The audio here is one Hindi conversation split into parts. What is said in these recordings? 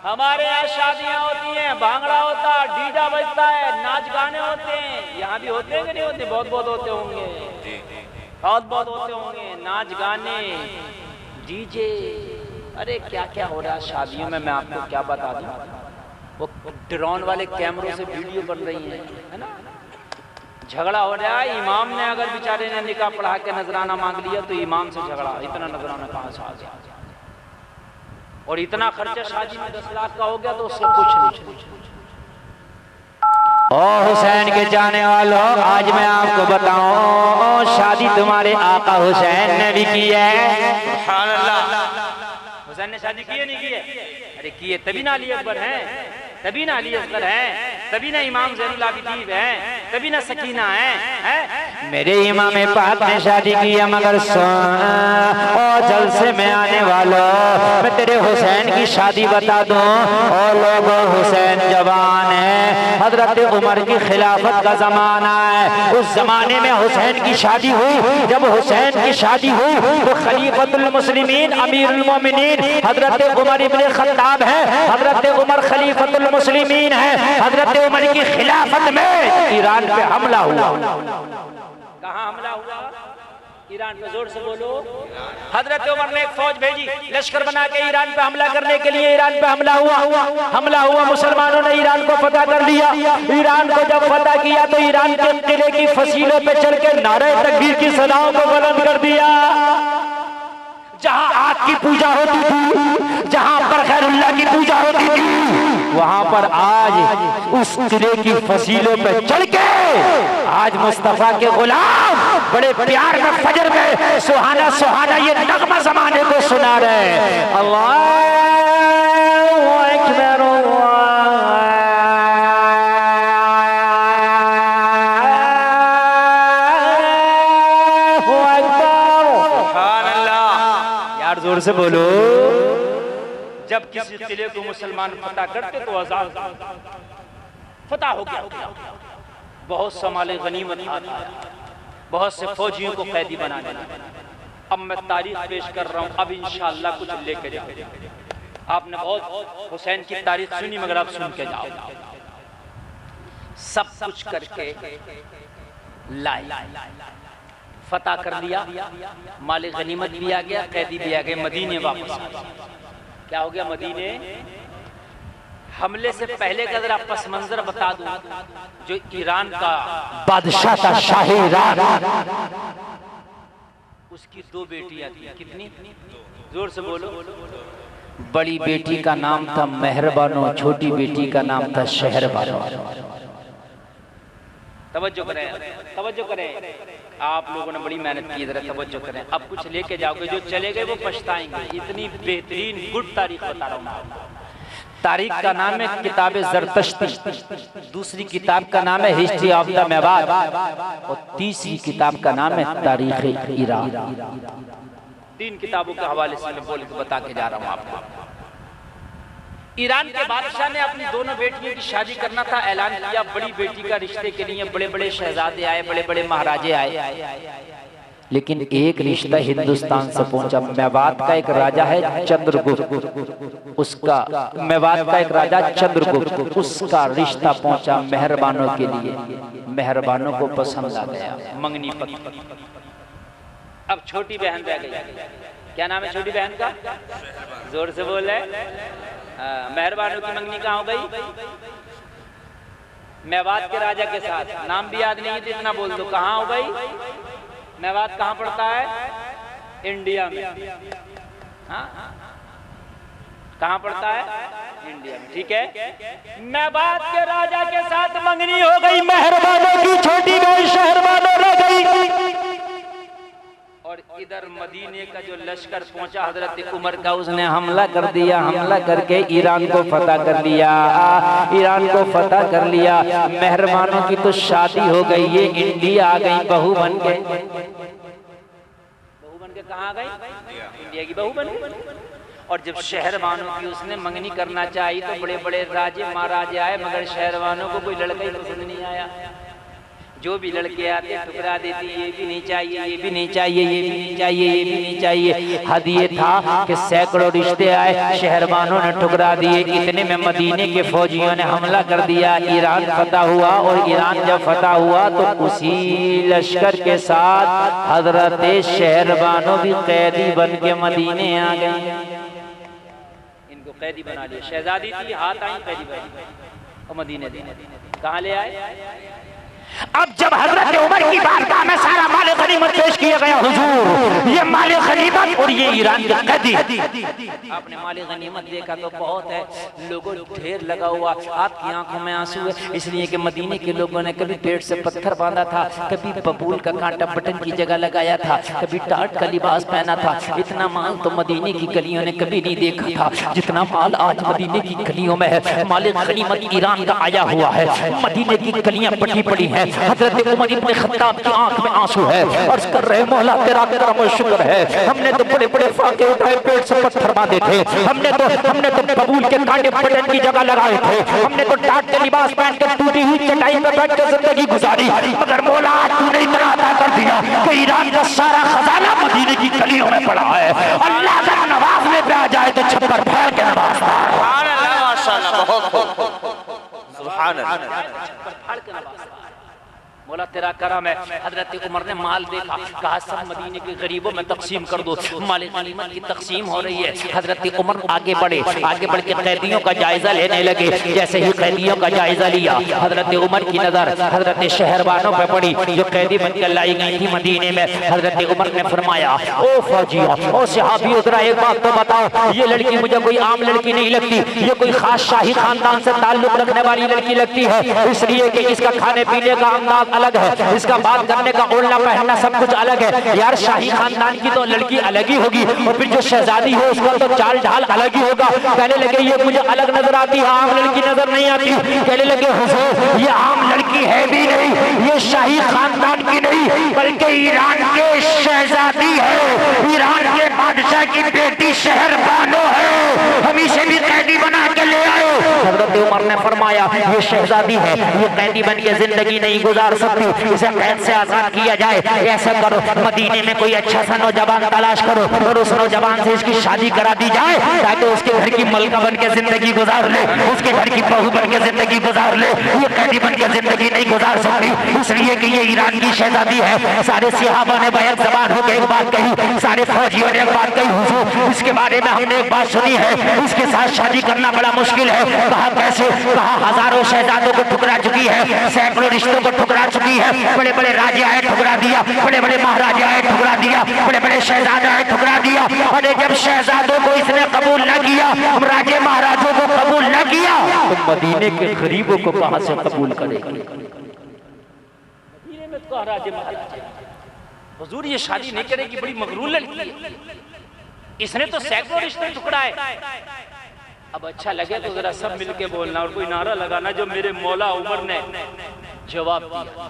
हमारे यहाँ शादियाँ होती हैं, भांगड़ा होता है, डीजा बजता है, नाच गाने होते हैं। यहाँ भी होते हैं कि नहीं होते? बहुत बहुत होते होंगे, बहुत बहुत होते होंगे। नाच गाने, डीजे, अरे क्या क्या हो रहा है शादियों में। मैं आपको क्या बता दूं, वो ड्रोन वाले कैमरों से वीडियो बन रही है ना। झगड़ा हो रहा है, इमाम ने अगर बेचारे ने निकाह पढ़ा के नजराना मांग लिया तो इमाम से झगड़ा। इतना नजराना कहाँ से आ गया? और इतना खर्चा शादी में 10 लाख का हो गया तो उससे कुछ नहीं। ओ हुसैन के जाने वालों, आज मैं आपको बताऊं, शादी तुम्हारे आका हुसैन ने भी की है। सुभान अल्लाह। हुसैन ने शादी की है नहीं की है? अरे की है, तभी ना अली अकबर हैं, तभी ना अली असगर हैं, तभी ना इमाम ज़ैनुल आबिदीन हैं, तभी ना सकीना हैं। मेरे इमाम पाक ने शादी की है, मगर और जलसे में आने वालों, मैं तेरे हुसैन की शादी बता दूं। और लोगों, हुसैन जवान है, हजरत उमर की खिलाफत का जमाना है। उस जमाने में हुसैन की शादी हुई। जब हुसैन की शादी हुई तो खलीफतुल मुस्लिमीन अमीरुल मोमिनीन हजरत उमर इब्ने खत्ताब है। हजरत उमर खलीफतुल मुस्लिमीन है। हजरत उमर की खिलाफत में ईरान पे हमला हुआ। कहाँ हमला हुआ? ईरान पे। जोर से बोलो। हजरत उमर ने एक फौज भेजी, लश्कर बना के ईरान पे हमला करने के लिए। ईरान पे हमला हुआ। मुसलमानों ने ईरान को फतह कर लिया। ईरान को जब फतह किया तो ईरान के किले की फसीलों पे चढ़ के नारे तकबीर की सदाओं को बुलंद कर दिया। जहां आग की पूजा होती थी, जहां पर खैरुल्लाह की पूजा होती थी, वहां पर आज उस किले की फसीलों पे चढ़ के आज मुस्तफा के गुलाम बड़े प्यार में फजर में सुहाना सुहाना ये नगमा जमाने को सुना रहे। अल्लाह अकबर, जोर से बोलो। जब किसी किले को मुसलमान फतह करते तो आजाद फतह हो गया। बहुत समाले गनीमत आता है, बहुत से फौजियों को कैदी बना देना। अब मैं तारीख पेश कर रहा हूँ, अब इंशाअल्लाह कुछ लेके जाओ। आपने बहुत हुसैन की तारीख सुनी, मगर आप सुन के जाओ। सब कुछ करके लाए, फतह कर लिया, मालिक गनीमत भी आ गया, कैदी भी आ गए, मदीने वापस आ गए। क्या हो गया? मदीने हमले से पहले का जरा पस मंजर बता दूं। जो ईरान का बादशाह था, शाह ईरान, उसकी 2 बेटियां थी। कितनी? जोर से बोलो। बड़ी बेटी का नाम था मेहरबानो, छोटी बेटी का नाम था शहरबानो। तवज्जो करें, तवज्जो करें। आप लोगों ने बड़ी मेहनत की, जरा तवज्जो करें। अब कुछ लेके जाओगे, जो चले गए वो पछताएंगे। इतनी बेहतरीन गुड तारीख बता रहा हूँ। तारीख का नाम है किताब ज़रतश्ती, दूसरी किताब का नाम है हिस्ट्री ऑफ द मेवात, और तीसरी किताब का नाम है तारीख ईरान। 3 किताबों के हवाले से मैं बोल के बता के जा रहा हूँ आपको। ईरान के बादशाह ने अपनी दोनों बेटियों की शादी करना था, ऐलान किया। बड़ी बेटी का रिश्ते के लिए बड़े बड़े शहजादे आए, बड़े बड़े महाराजे आए, लेकिन एक रिश्ता हिंदुस्तान से पहुंचा। मेवात का एक राजा है चंद्रगुप्त, उसका मेवात का एक राजा चंद्रगुप्त, उसका रिश्ता पहुंचा मेहरबानों के लिए। मेहरबानों को पसंद आ गया, मंगनी पत्र। अब छोटी बहन रह गई। क्या नाम है छोटी बहन का? जोर से बोल रहे। मेहरबानों की मंगनी कहाँ हो गई? मेवात के राजा के साथ। नाम भी याद नहीं तो इतना बोल दो, कहाँ हो गई? मेवात कहाँ पड़ता है? इंडिया में। हाँ, कहाँ पड़ता है? इंडिया में। ठीक है, मेवात के राजा के साथ मंगनी हो गई। मेहरबानों की छोटी बहन शहरबानो रह गई। और इधर मदीने का जो लश्कर पहुंचा हजरत उमर का, उसने हमला कर दिया। हमला करके ईरान को फतह कर लिया। ईरान को फतह कर लिया। मेहरबानों की तो शादी हो गई, ये इंडिया आ गई बहू बन के। बहू बन के कहाँ आ गई? इंडिया की बहू बन गई। और जब शहरबानों की उसने मंगनी करना चाहिए तो बड़े बड़े राजे महाराजे आए, मगर शहरबानों को कोई लड़का ही पसंद नहीं आया। जो भी लड़के आते ठुकरा देती, ये भी नहीं चाहिए, ये भी नहीं चाहिए, ये भी नहीं चाहिए, ये भी नहीं चाहिए। हद ये था कि सैकड़ों रिश्ते आए, शहरबानों ने ठुकरा दिए। इतने में मदीने के फौजियों ने हमला कर दिया, ईरान फतह हुआ। और ईरान जब फतह हुआ तो उसी लश्कर के साथ हजरत शहरबानों भी कैदी बन के मदीने आ गए। इनको कैदी बना लिया, शहजादी थी, हाथ आई कैदी बनी और मदीने कहाँ ले आए। अब जब हजरत उमर की बारगाह में सारा माल गनीमत पेश किया गया, हुजूर ये माल गनीमत और ये ईरान के कैदी। आपने माल गनीमत देखा तो बहुत है, लोगों ढेर लगा हुआ, आपकी आंखों में आंसू है, इसलिए कि मदीने के लोगों ने कभी पेट से पत्थर बांधा था, कभी बबूल का कांटा बटन की जगह लगाया था, कभी टाट का लिबास पहना था। इतना माल तो मदीने की गलियों ने कभी नहीं देखा था जितना माल आज मदीने की गलियों में है। माल गनीमत ईरान का आया हुआ है, मदीने की गलियां पटी पड़ी है। हजरत उमर इब्न खत्ताब की आंख में आंसू है, अर्ज कर रहे मौला तेरा करम और शुक्र है, हमने तो बड़े बड़े फाके उठाए, पेट से पत्थर बांधे थे, हमने तो बबूल के कांटे बटन की जगह लगाए थे, हमने तो टाट के लिबास पहन कर टूटी हुई चटाई पर बैठ कर जिंदगी गुजारी, मगर मौला तूने इतना अता कर दिया कि ईरान का सारा खजाना मदीने की गलियों में पड़ा है। अल्लाह का नवाज में आ जाए तो छप्पर फैल के नवाजता है। माशाअल्लाह, बहुत सुभान अल्लाह। बोला तेरा करम है। हजरत उमर ने माल देखा, कहा सब मदीने के गरीबों में तकसीम कर दो। माल गनीमत की तकसीम हो रही है। हजरत उमर आगे बढ़े, आगे बढ़ के कैदियों का जायजा लेने लगे। जैसे ही कैदियों का जायजा लिया, हजरत उमर की नजर हजरत शहरबानों पे पड़ी जो कैदी बनकर लाई गई थी मदीने में। हजरत उमर ने फरमाया, ओ फौजियों, ओ सहाबियों, जरा एक बात तो बताओ, ये लड़की मुझे कोई आम लड़की नहीं लगती, ये कोई खास शाही खानदान से ताल्लुक रखने वाली लड़की लगती है, इसलिए कि इसका खाने पीने का अंदाज अलग है, इसका बात करने का ओढ़ना पहनना सब कुछ अलग है। यार शाही खानदान की तो लड़की अलग ही होगी, और फिर जो शहजादी हो उसका तो चाल ढाल अलग ही होगा। कहने लगे ये मुझे अलग नजर आती है, आम लड़की नजर नहीं आती। कहने लगे हुजूर ये आम लड़की है भी नहीं, ये शाही खानदान की नहीं बल्कि ईरान के शहजादी है, ईरान के बादशाह की बेटी शहरबानो है, हम इसे भी कैदी बना के ले आए। हजरत उमर ने फरमाया ये शहजादी है, ये कैदी बन के जिंदगी नहीं गुजार सकती, इसे कैद से आजाद किया जाए। ऐसा करो मदीने में कोई अच्छा सा नौजवान तलाश करो और उस नौजवान से इसकी शादी करा दी जाए ताकि उसके घर की मलका बन के जिंदगी गुजार ले, उसके घर की बहू बन के जिंदगी गुजार ले। ये कैदी बन के जिंदगी नहीं गुजार सकती, इसलिए कि ये ईरान की शहजादी है। सारे सहाबा ने बैक ज़बान होकर एक बात कही, सारे फौजियों ने एक बात कही, हुजूर इसके बारे में हमने एक बात सुनी है, इसके साथ शादी करना बड़ा मुश्किल है। कहा कैसे? कहा हजारों शहजादों को ठुकरा चुकी है, सैकड़ों रिश्तों को ठुकरा चुकी है, बड़े बड़े राजे आए ठुकरा दिया, बड़े बड़े महाराजा आए ठुकरा दिया, बड़े बड़े शहजादे आए ठुकरा दिया। और जब शहजादों को इसने कबूल न किया, राजे महाराजों को कबूल न किया, तो मदीने के गरीबों को कहां से कबूल करेगी? मदीने में तो राजे महाराजे, हुजूर ये शादी नहीं करेगी, बड़ी मगरूर लड़की है, इसने तो सैकड़ों रिश्ते टुकड़ाए। अब अच्छा लगे तो जरा सब मिलके बोलना और कोई नारा लगाना जो मेरे मौला उमर ने जवाब दिया।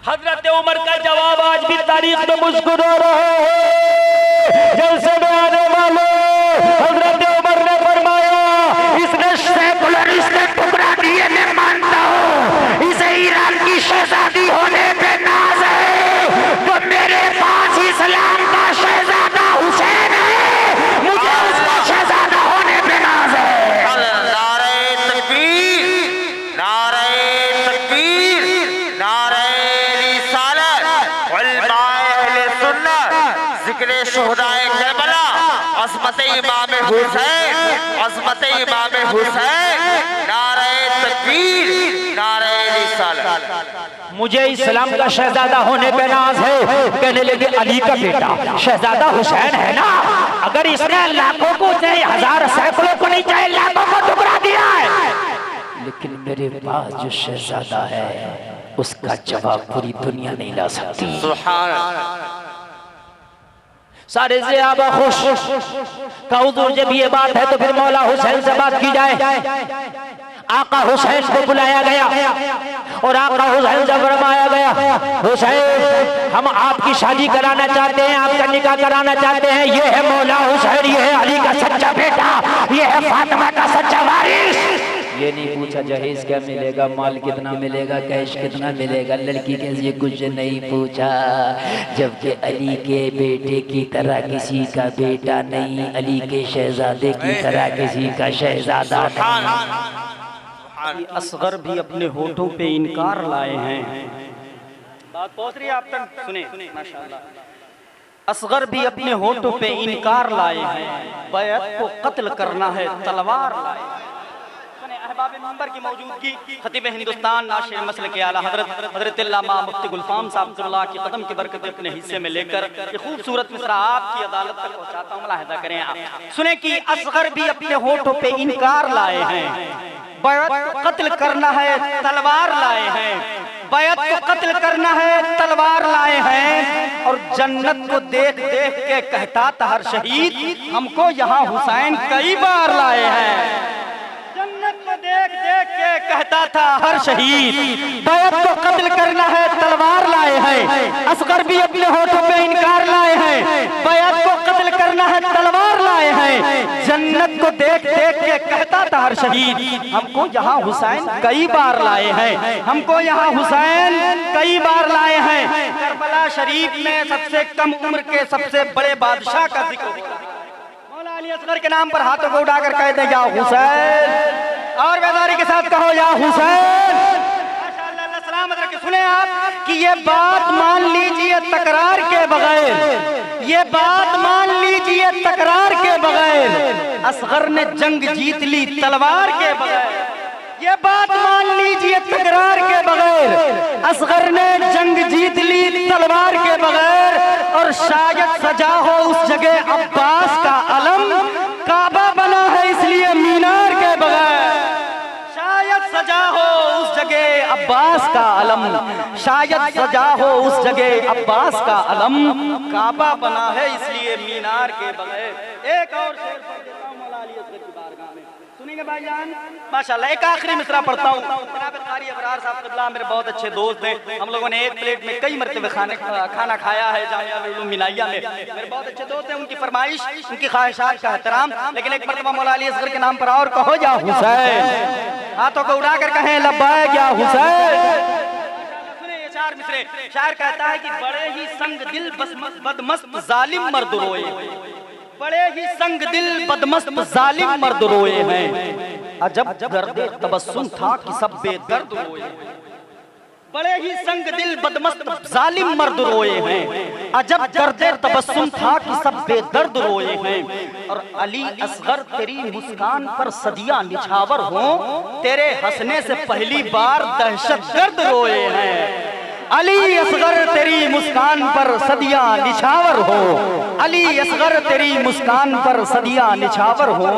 हजरत उमर का जवाब आज भी तारीख में मुस्कुरा रहा है। जलसे में आने वाले हजरत उमर ने फरमाया, इसने सैकड़ों रिश्ते टुकड़ा दिए, मैं मानता हूँ इसे ईरान की शहजादी होने पे नाज है, तो मेरे पास इस्लाम का शहजादा हुसैन है, मुझे उसका शहजादा होने पे नाज है। नारे तकबीर, नारे तकबीर, नारे रिसालत, उलमाए अहले सुन्नत, जिक्र शुहदाए करबला, अज़मत इमाम हुसैन, अज़मत इमाम हुसैन, नारे तकबीर, नारे रिसालत। मुझे इस्लाम का शहजादा होने पे नाज है। कहने लगे अली का बेटा शहजादा हुसैन है ना, अगर इसने लाखों को चाहे हजार सैकड़ों को नहीं चाहे लाखों को टुकड़ा दिया है, लेकिन मेरे पास जो शहजादा है उसका जवाब पूरी दुनिया नहीं ला सकती। सुभान अल्लाह। सारे सहाबा खुश का हुजूर जब ये बात है तो फिर मौला हुसैन से बात की जाए। आका हुसैन को बुलाया गया और आका हुसैन से फरमाया गया, हुसैन हम आपकी शादी कराना चाहते हैं, आपका निकाह कराना चाहते हैं। ये है मौला हुसैन, ये है अली का सच्चा बेटा, ये है फातिमा का सच्चा वारिस। ये नहीं पूछा जहेज क्या मिलेगा, माल कितना मिलेगा, कैश कितना मिलेगा, लड़की के लिए कुछ नहीं पूछा। जबकि अली के बेटे की तरह किसी का बेटा नहीं, अली के शहजादे की तरह किसी का शहजादा नहीं। असगर भी अपने होठों पे इनकार लाए हैं। बात पहुंच रही है आप तक, सुने माशाल्लाह। असगर भी अपने होठों पे इनकार लाए हैं, बैत को कत्ल करना है तलवार लाए। सुने अहबाब मंबर की मौजूदगी खतीब हिंदुस्तान नाशिर मसल के आला हजरत अल्लामा मुफ्ती गुलफाम साहब की कदम की बरकत अपने हिस्से में लेकर ये खूबसूरत मिसरा आपकी अदालत तक पहुंचाता हूं, मुलाहिदा करें आप। सुने कि असगर भी अपने होठों पे इनकार लाए हैं, बैत को कत्ल करना है तलवार लाए हैं, बैत को कत्ल करना है तलवार लाए हैं। और जन्नत को देख देख के कहता था हर शहीद, हमको यहाँ हुसैन कई बार लाए हैं। जन्नत को देख देख के कहता था हर शहीद, बैत को कत्ल करना है तलवार लाए हैं। असगर भी अपने होठों पे इनकार लाए हैं, बैत को कत्ल करना है तलवार लाए हैं। जन्नत को देख देख के कहता था हर शहीद, हमको यहाँ हुसैन कई बार लाए हैं, हमको यहाँ हुसैन कई बार लाए हैं। करबला शरीफ में सबसे कम उम्र के सबसे बड़े बादशाह का जिक्र मौला अली असगर के नाम पर हाथों को उठाकर कहते हैं या हुसैन, और बेदारी के साथ कहो या हुसैन। माशाअल्लाह सलामत रखे। सुने आप कि ये बात मान लीजिए तकरार के बगैर, ये बात मान लीजिए तकरार के बगैर, असगर ने जंग जीत ली तलवार के बगैर। ये बात मान लीजिए तकरार के बगैर, असगर ने जंग जीत ली तलवार के बगैर। और शायद सजा हो उस जगह अब्बास का अलम, काबा बना है इसलिए मीनार के बगैर। शायद सजा हो उस जगह अब्बास का अलम, शायद सजा हो उस जगह अब्बास का अलम, काबा बना है इसलिए मीनार के बगैर। एक और शेर पढ़ देता हूं मौला अली असगर की बारगाह में, सुनेंगे भाईजान माशाल्लाह। एक आखिरी मिसरा पढ़ता हूँ। जनाब कारी अबरार साहब क़िबला मेरे बहुत अच्छे दोस्त हैं, हम लोगों ने एक प्लेट में कई मरतबे खाना खाया है जामिया उलूम मिनाइया में। मेरे बहुत अच्छे दोस्त हैं, उनकी फरमाइश उनकी ख्वाहिशात का एहतराम। लेकिन एक मरतबा मौला अली असगर के नाम पर और कहो या हुसैन, हाथों को उठाकर कहें लब्बैक या हुसैन। चार मिसरे शायर कहता है कि बड़े ही संग दिल बदमस्त जालिम मर्द रोए, बड़े ही संग दिल बदमस्त जालिम मर्द रोए हैं। अजब गर्दे तबस्सुम था कि सब बेदर्द रोए। बड़े ही संग दिल बदमस्त जालिम मर्द रोए हैं, अजब गर्दे तबस्सुम था कि सब बेदर्द रोए हैं। और अली असगर तेरी मुस्कान पर सदियां निछावर हो, तेरे हंसने से पहली बार दहशतगर्द रोए हैं। अली असगर तेरी मुस्कान पर सदियां निछावर हो, अली असगर तेरी मुस्कान पर सदियां निछावर हो,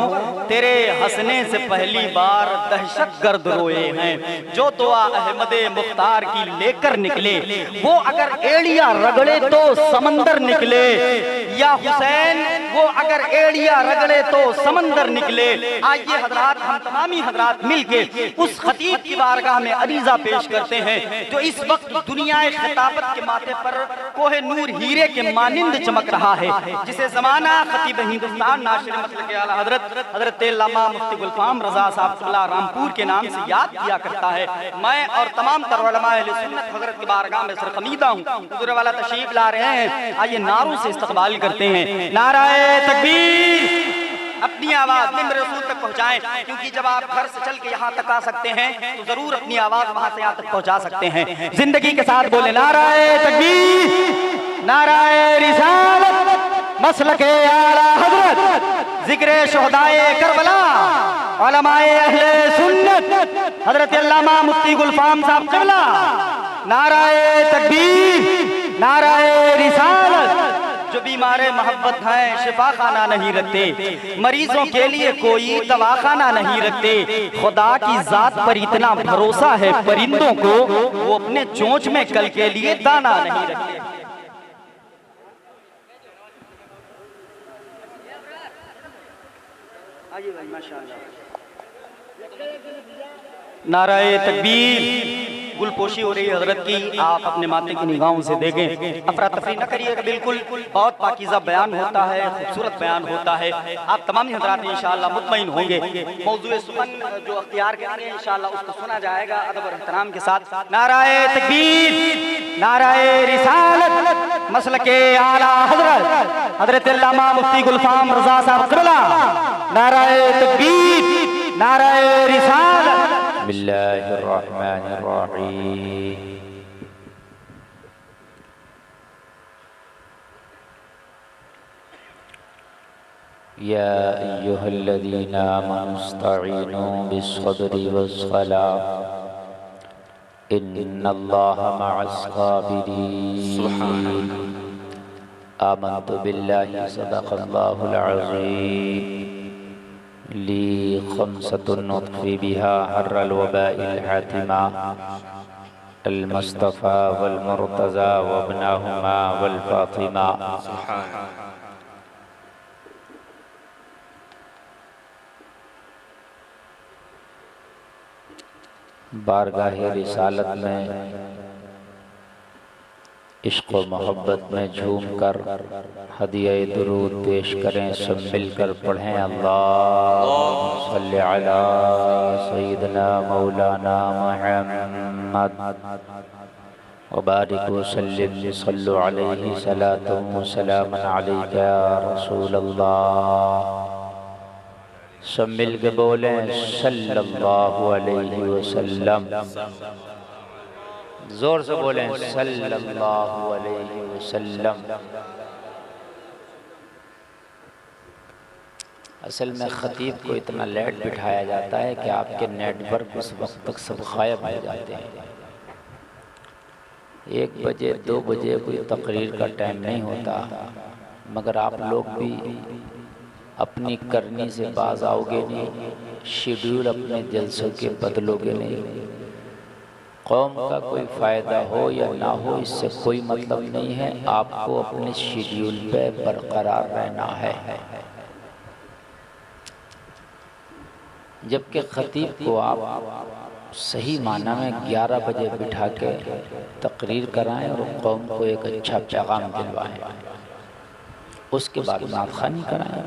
तेरे हंसने से पहली बार दहशतगर्द रोए हैं। जो दुआ अहमदे मुख्तार की लेकर निकले, वो अगर एड़िया रगड़े तो समंदर निकले। या हुसैन वो अगर एड़िया रगड़े तो समंदर निकले। आइए हजरात, हम तमामी हजरात मिलके उस खतीब की बारगाह में अरीजा पेश करते हैं जो इस वक्त दुनिया खिताबत के माथे पर कोहे नूर हीरे के मानिंद चमक रहा है, जिसे जमाना खतीब हिंदुस्तान नाशिर मसल के आला हजरत अल्लामा मुफ्ती गुलफाम रजा साहब क़िबला रामपुर के नाम से याद किया करता है। मैं और तमाम तर उलमा अहले सुन्नत हजरत की बारगाह में सरखमीदा हूँ। हुजूर वाला तशरीफ ला रहे हैं, आइए नारों से इस्तकबाल करते हैं। नाराए तकबीर, अपनी आवाज में मेरे रसूल तक पहुंचाएं, क्योंकि जब आप घर से चल के यहाँ तक आ सकते हैं तो जरूर अपनी आवाज वहां से यहाँ तक पहुंचा सकते हैं। जिंदगी के साथ बोले नाराए तकबीर, नाराए रिसालत, मसलके आला हजरत, जिक्रे शुहदाए करबला, उलमाए अहले सुन्नत हजरत अल्लामा मुफ्ती गुलफाम साहब क़िबला। नाराए तकबीर, नाराए रिसालत। जो बीमारे मोहब्बत हैं शिफा खाना नहीं रखते, मरीजों के लिए कोई दवाखाना नहीं रखते। खुदा की जात पर इतना भरोसा है परिंदों को, वो अपने चोंच में कल के लिए दाना नहीं रखते। आइए भाई माशाअल्लाह। नाराए तकबीर, गुलपोशी हो रही है हजरत की, आप अपने माथे की निगाहों से देखें, अफरा तफरी न करिएगा बिल्कुल। बहुत पाकीज़ा बयान होता है, खूबसूरत बयान होता है। आप तमाम हजरात इंशाअल्लाह मुतमईन होंगे। मौजूए सुमन जो अख्तियार करेंगे इंशाअल्लाह उसको सुना जाएगा अदब और एहतराम के साथ। नाराए तकबीर, नाराए रिसालत, मसलके आला हजरत हजरत अल्लामा मुफ्ती गुलफाम रज़ा साहब क़िबला। नाराए तकबीर, नाराए रिसालत। बिस्मिल्लाहिर्रहमानिर्रहीम। या अय्युहल्लज़ीना आमनुस्तईनू बिस्सब्रि वस्सलाह इन्नल्लाहा मअस्साबिरीन। आमन्तु बिल्लाहि सदक़ल्लाहुल अज़ीम। ली खम्सतुन नुत्फ़ी बिहा हर्रल वबाइल हातिमा अल मुस्तफ़ा वल मुर्तज़ा वब्नहुमा वल फ़ातिमा। बारगाहे रिसालत में इश्क़ व मोहब्बत में झूम कर हदिया दुरूद पेश करें। सब मिलकर पढ़ें अल्लाहुम्मा सल्लि अला सय्यिदना मौलाना मुहम्मद व बारिक व सल्लिम सल्लु अलैहि सलातुन व सलामुन अलैका या रसूलल्लाह। सब मिल के बोलें सल्लल्लाहु अलैहि वसल्लम। जोर से बोलें सल्लल्लाहु अलैहि वसल्लम। असल में खतीब को इतना लेट बिठाया जाता है कि आपके नेटवर्क उस वक्त तक सब गायब हो जाते हैं। 1 बजे 2 बजे कोई तकरीर का टाइम नहीं होता, मगर आप लोग भी अपनी करनी से बाज आओगे नहीं, शेड्यूल अपने जलसों के बदलोगे नहीं। कौम का कोई फ़ायदा हो या ना हो इससे कोई मतलब नहीं है, आपको अपने शेड्यूल पे बरकरार रहना है। जबकि खतीब को आप सही माना में 11 बजे बिठा के तकरीर कराएं और कौम को एक अच्छा पैगाम दिलवाएं, उसके बाद नात ख़वानी कराएं,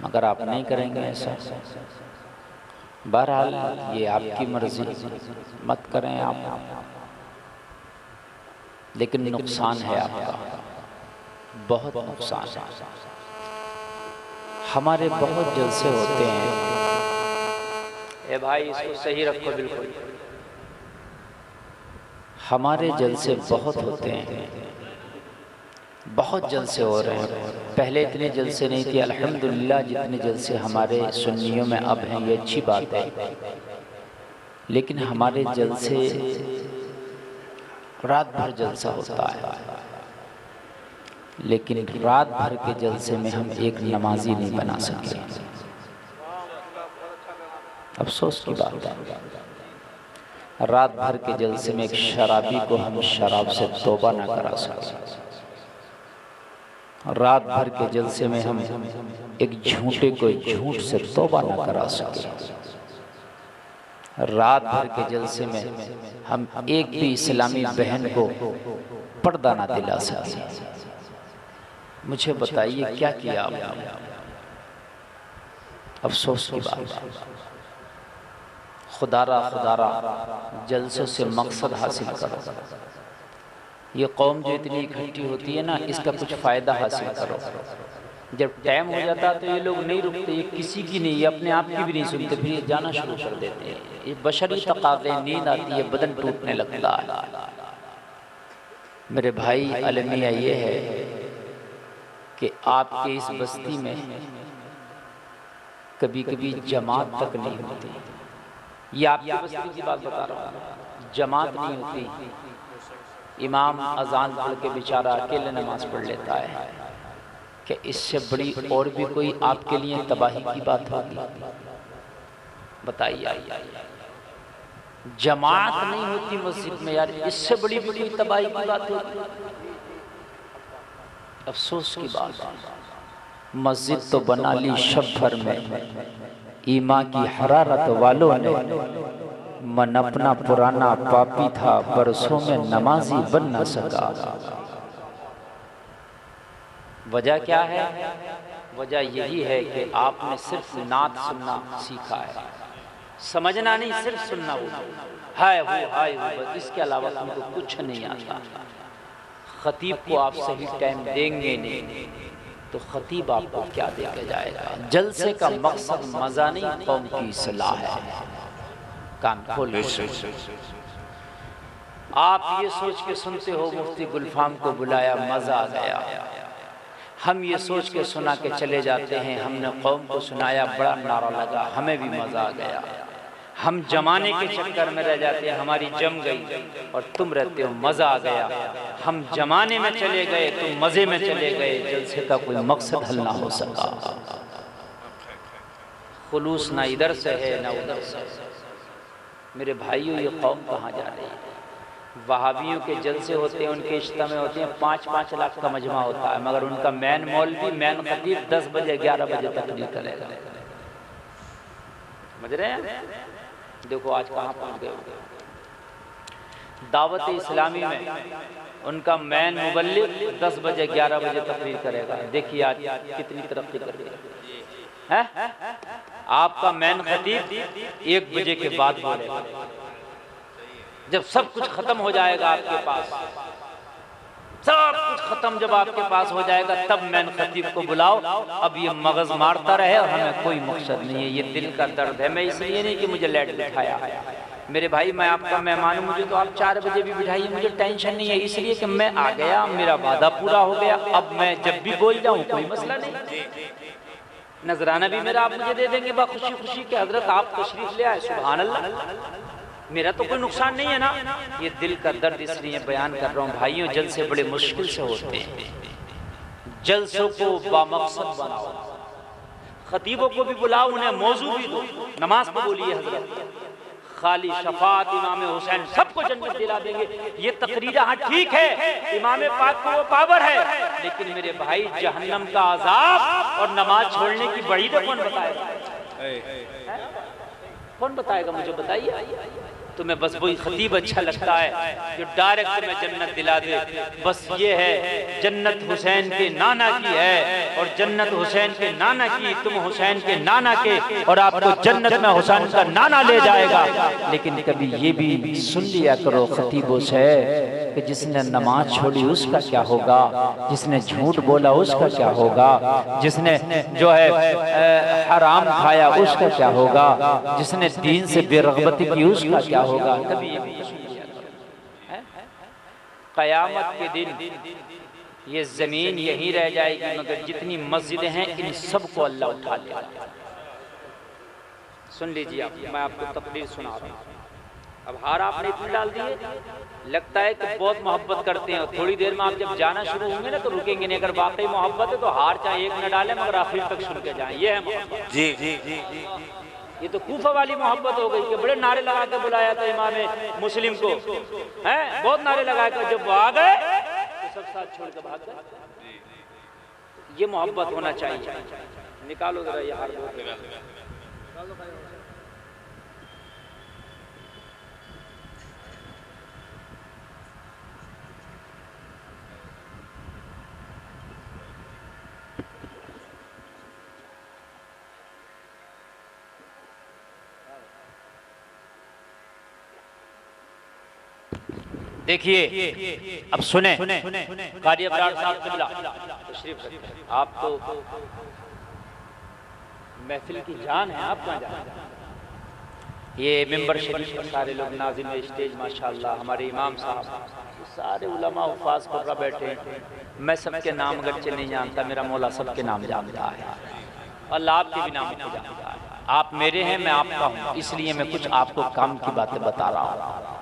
मगर आप नहीं करेंगे ऐसा। बहरहाल ये आपकी मर्जी, मत करें आप, लेकिन नुकसान है आपका, बहुत नुकसान है। हमारे बहुत जलसे होते हैं। ए भाई इसको सही रखो बिल्कुल। हमारे जलसे बहुत होते हैं, बहुत जलसे हो रहे हैं। पहले इतने जलसे नहीं थे, अल्हम्दुलिल्लाह जितने जलसे हमारे सुन्नियों में अब हैं ये अच्छी बात है। लेकिन हमारे जलसे रात भर जलसा होता है, लेकिन रात भर के जलसे में हम एक नमाजी नहीं बना सके। अफसोस की बात है, रात भर के जलसे में एक शराबी को हम शराब से तौबा ना करा सके। रात भर के जलसे में हम एक झूठे को झूठ से तौबा न करा सके। रात भर के जलसे में हम एक भी इस्लामी बहन को पर्दा ना दिला सके। मुझे बताइए क्या किया आपने? अफसोस की बात। खुदारा खुदारा जलसों से मकसद हासिल करो। ये कौम जो इतनी इकट्ठी होती है ना, इसका कुछ फ़ायदा हासिल करो। जब टाइम हो जाता है तो ये लोग नहीं रुकते, ये किसी की नहीं, ये अपने आप की भी नहीं सुनते, फिर ये जाना शुरू कर देते हैं। ये बशरी तकाज़े, नींद आती है, बदन टूटने लगता है। मेरे भाई अलमिया ये है कि आपके इस बस्ती में कभी कभी जमात तक नहीं होती। ये आपकी बस्ती की बात बता रहा हूँ, जमात नहीं होती। इमाम अजान पढ़ के बेचारा अकेले नमाज पढ़ लेता है। कि इससे बड़ी और भी कोई आपके लिए तबाही की बात होगी? बताइए। जमात नहीं होती मस्जिद में यार, इससे बड़ी कोई तबाही की बात होगी? अफसोस की बात है। मस्जिद तो बना ली शब भर में, ईमा की हरारत वालों ने मन अपना पुराना पापी था, बरसों में नमाजी बन न सका। वजह क्या है? वजह यही है कि आपने सिर्फ नात सुनना सीखा है, समझना नहीं, सिर्फ सुनना हाय बस, इसके अलावा तुमको कुछ नहीं आता। खतीब को आप सही टाइम देंगे नहीं तो खतीब आपको क्या देके जाएगा? जलसे का मकसद मजा नहीं, कौम की इस्लाह है। कान खोल, आप ये सोच के सुनते हो मुफ्ती गुलफाम को बुलाया, मजा आ गया। हम ये सोच के सुना के चले जाते हैं, हमने कौम को सुनाया, बड़ा नारा लगा, हमें भी मजा आ गया। हम जमाने के चक्कर में रह जाते हैं, हमारी जम गई, और तुम रहते हो मजा आ गया। हम जमाने में चले गए, तुम मजे में चले गए, जलसे का कोई मकसद हल ना हो सका। खुलूस ना इधर से है ना उधर से। मेरे भाइयों, ये कौम कहाँ जा रही है? वहाबियों के जलसे होते हैं, उनके इज्तिमा होते हैं, 5-5 लाख का मजमा होता है, मगर उनका मैन मौलवी, मैन खतीब 10 बजे 11 बजे तकरीर करेगा। समझ रहे हैं? देखो आज कहाँ पहुँच गए। दावत इस्लामी में उनका मैन मुबल्लिग 10 बजे 11 बजे तकरीर करेगा। देखिए आज कितनी तरक्की कर रही है। आपका मैन खतीब 1 बजे के बाद बोलेगा। जब सब कुछ खत्म हो जाएगा आपके पास, सब कुछ खत्म जब आपके पास हो जाएगा, तब मैन खतीब को बुलाओ। अब ये मगज मारता रहे और हमें कोई मकसद नहीं है, ये दिल का दर्द है। मैं इसलिए नहीं कि मुझे लेट बिठाया, मेरे भाई मैं आपका मेहमान हूँ, मुझे तो आप 4 बजे भी बिठाइए, मुझे टेंशन नहीं है, इसलिए कि मैं आ गया, मेरा वादा पूरा हो गया। अब मैं जब भी बोल जाऊँ कोई मसला नहीं। नजराना भी मेरा आप मुझे दे देंगे खुशी खुशी के हजरत आप तशरीफ ले आए, सुभान अल्लाह, मेरा तो कोई नुकसान नहीं है ना। ये दिल का दर्द इसलिए बयान कर रहा हूँ भाइयों, जलसे बड़े मुश्किल से होते हैं। जलसों को बामकसद बनाओ, खतीबों को भी बुलाओ, उन्हें मौजू भी दो, नमाज को बोलिए हजरत खाली शफात इमाम हुसैन सबको जन्नत दिला देंगे। ये तकरीर हाँ ठीक है, इमाम पाक को वो पावर है, लेकिन मेरे भाई जहन्नम का अजाब और नमाज छोड़ने की बड़ी कौन बताएगा? कौन बताएगा? मुझे बताइए। तुम्हें बस वही खतीब अच्छा लगता है जो डायरेक्ट में जन्नत दिला दे। बस ये है, जन्नत हुसैन के नाना की है, और जन्नत हुसैन के नाना की, तुम हुसैन के नाना के, और आपको जन्नत में हुसैन का नाना ले जाएगा। लेकिन कभी ये भी सुन लिया करो खतीबों से कि जिसने नमाज छोड़ी उसका क्या होगा, जिसने झूठ बोला उसका क्या होगा, जिसने जो है हराम खाया उसका क्या होगा, जिसने दीन से बेरगबती की उसका क्या होगा। कभी ये भी क़यामत के दिन ये जमीन यहीं रह जाएगी, मगर जितनी मस्जिदें हैं इन सबको अल्लाह उठा लेगा। सुन लीजिए आप, मैं आपको तकरीर सुना रहा हूँ। अब हार आपने इतने डाल दिए, लगता है कि बहुत मोहब्बत करते हैं, थोड़ी देर में आप जब जाना शुरू होंगे ना तो रुकेंगे नहीं। अगर वाकई मोहब्बत है तो हार चाहे एक न डालें, मगर आखिर तक सुन के जाएं। ये है मोहब्बत। जी जी जी जी। ये तो कूफा वाली मोहब्बत हो गई कि बड़े नारे लगा के बुलाया था इमाम मुस्लिम को, हैं बहुत नारे लगा कर, जब वो आ गए तो सब साथ छोड़ के भाग गए। ये मोहब्बत होना चाहिए। निकालो जरा ये हार। देखिए अब सुने, कारी अब्रार साहब किबला तशरीफ रखिए। आप तो महफिल की जान है, आप कहाँ जान। ये मिंबर शरीफ पर सारे लोग नाज़िम स्टेज माशाअल्लाह, हमारे इमाम साहब, सारे उलमा उफाज पर बैठे हैं। मैं सबके नाम अगरचे नहीं जानता, मेरा मौला सबके नाम जानता है, अल्लाह आपके भी नाम को जानता है। आप मेरे हैं, मैं आपका हूँ, इसलिए मैं कुछ आपको काम की बातें बता रहा हूँ।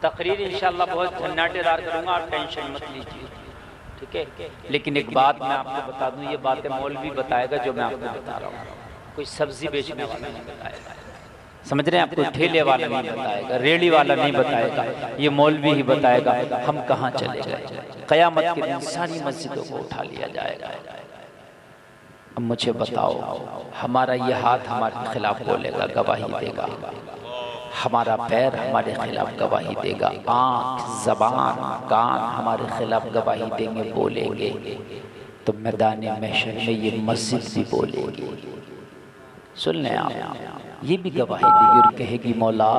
तकरीर इंशाअल्लाह बहुत झन्नाटेदार करूँगा, आप टेंशन मत लीजिए, ठीक है। लेकिन एक बात मैं आपको बता दूं, ये बातें मौलवी बताएगा जो मैं आपको बता रहा हूँ, कोई सब्जी बेचने वाला नहीं बताएगा, समझ रहे हैं आप, कोई ठेले वाला नहीं बताएगा, रेडी वाला नहीं बताएगा, ये मौलवी ही बताएगा हम कहाँ चले जाए। क़यामत के दिन सारी मस्जिदों को उठा लिया जाएगा। अब मुझे बताओ, हमारा ये हाथ हमारे खिलाफ बोलेगा, गवाही देगा, हमारा पैर हमारे खिलाफ गवाही देगा, आंख जबान कान हमारे खिलाफ गवाही देंगे, बोलेंगे, तो मैदान महशर में ये मस्जिद भी बोलेगी। सुन लें आप, ये भी गवाही देगी और कहेगी मौला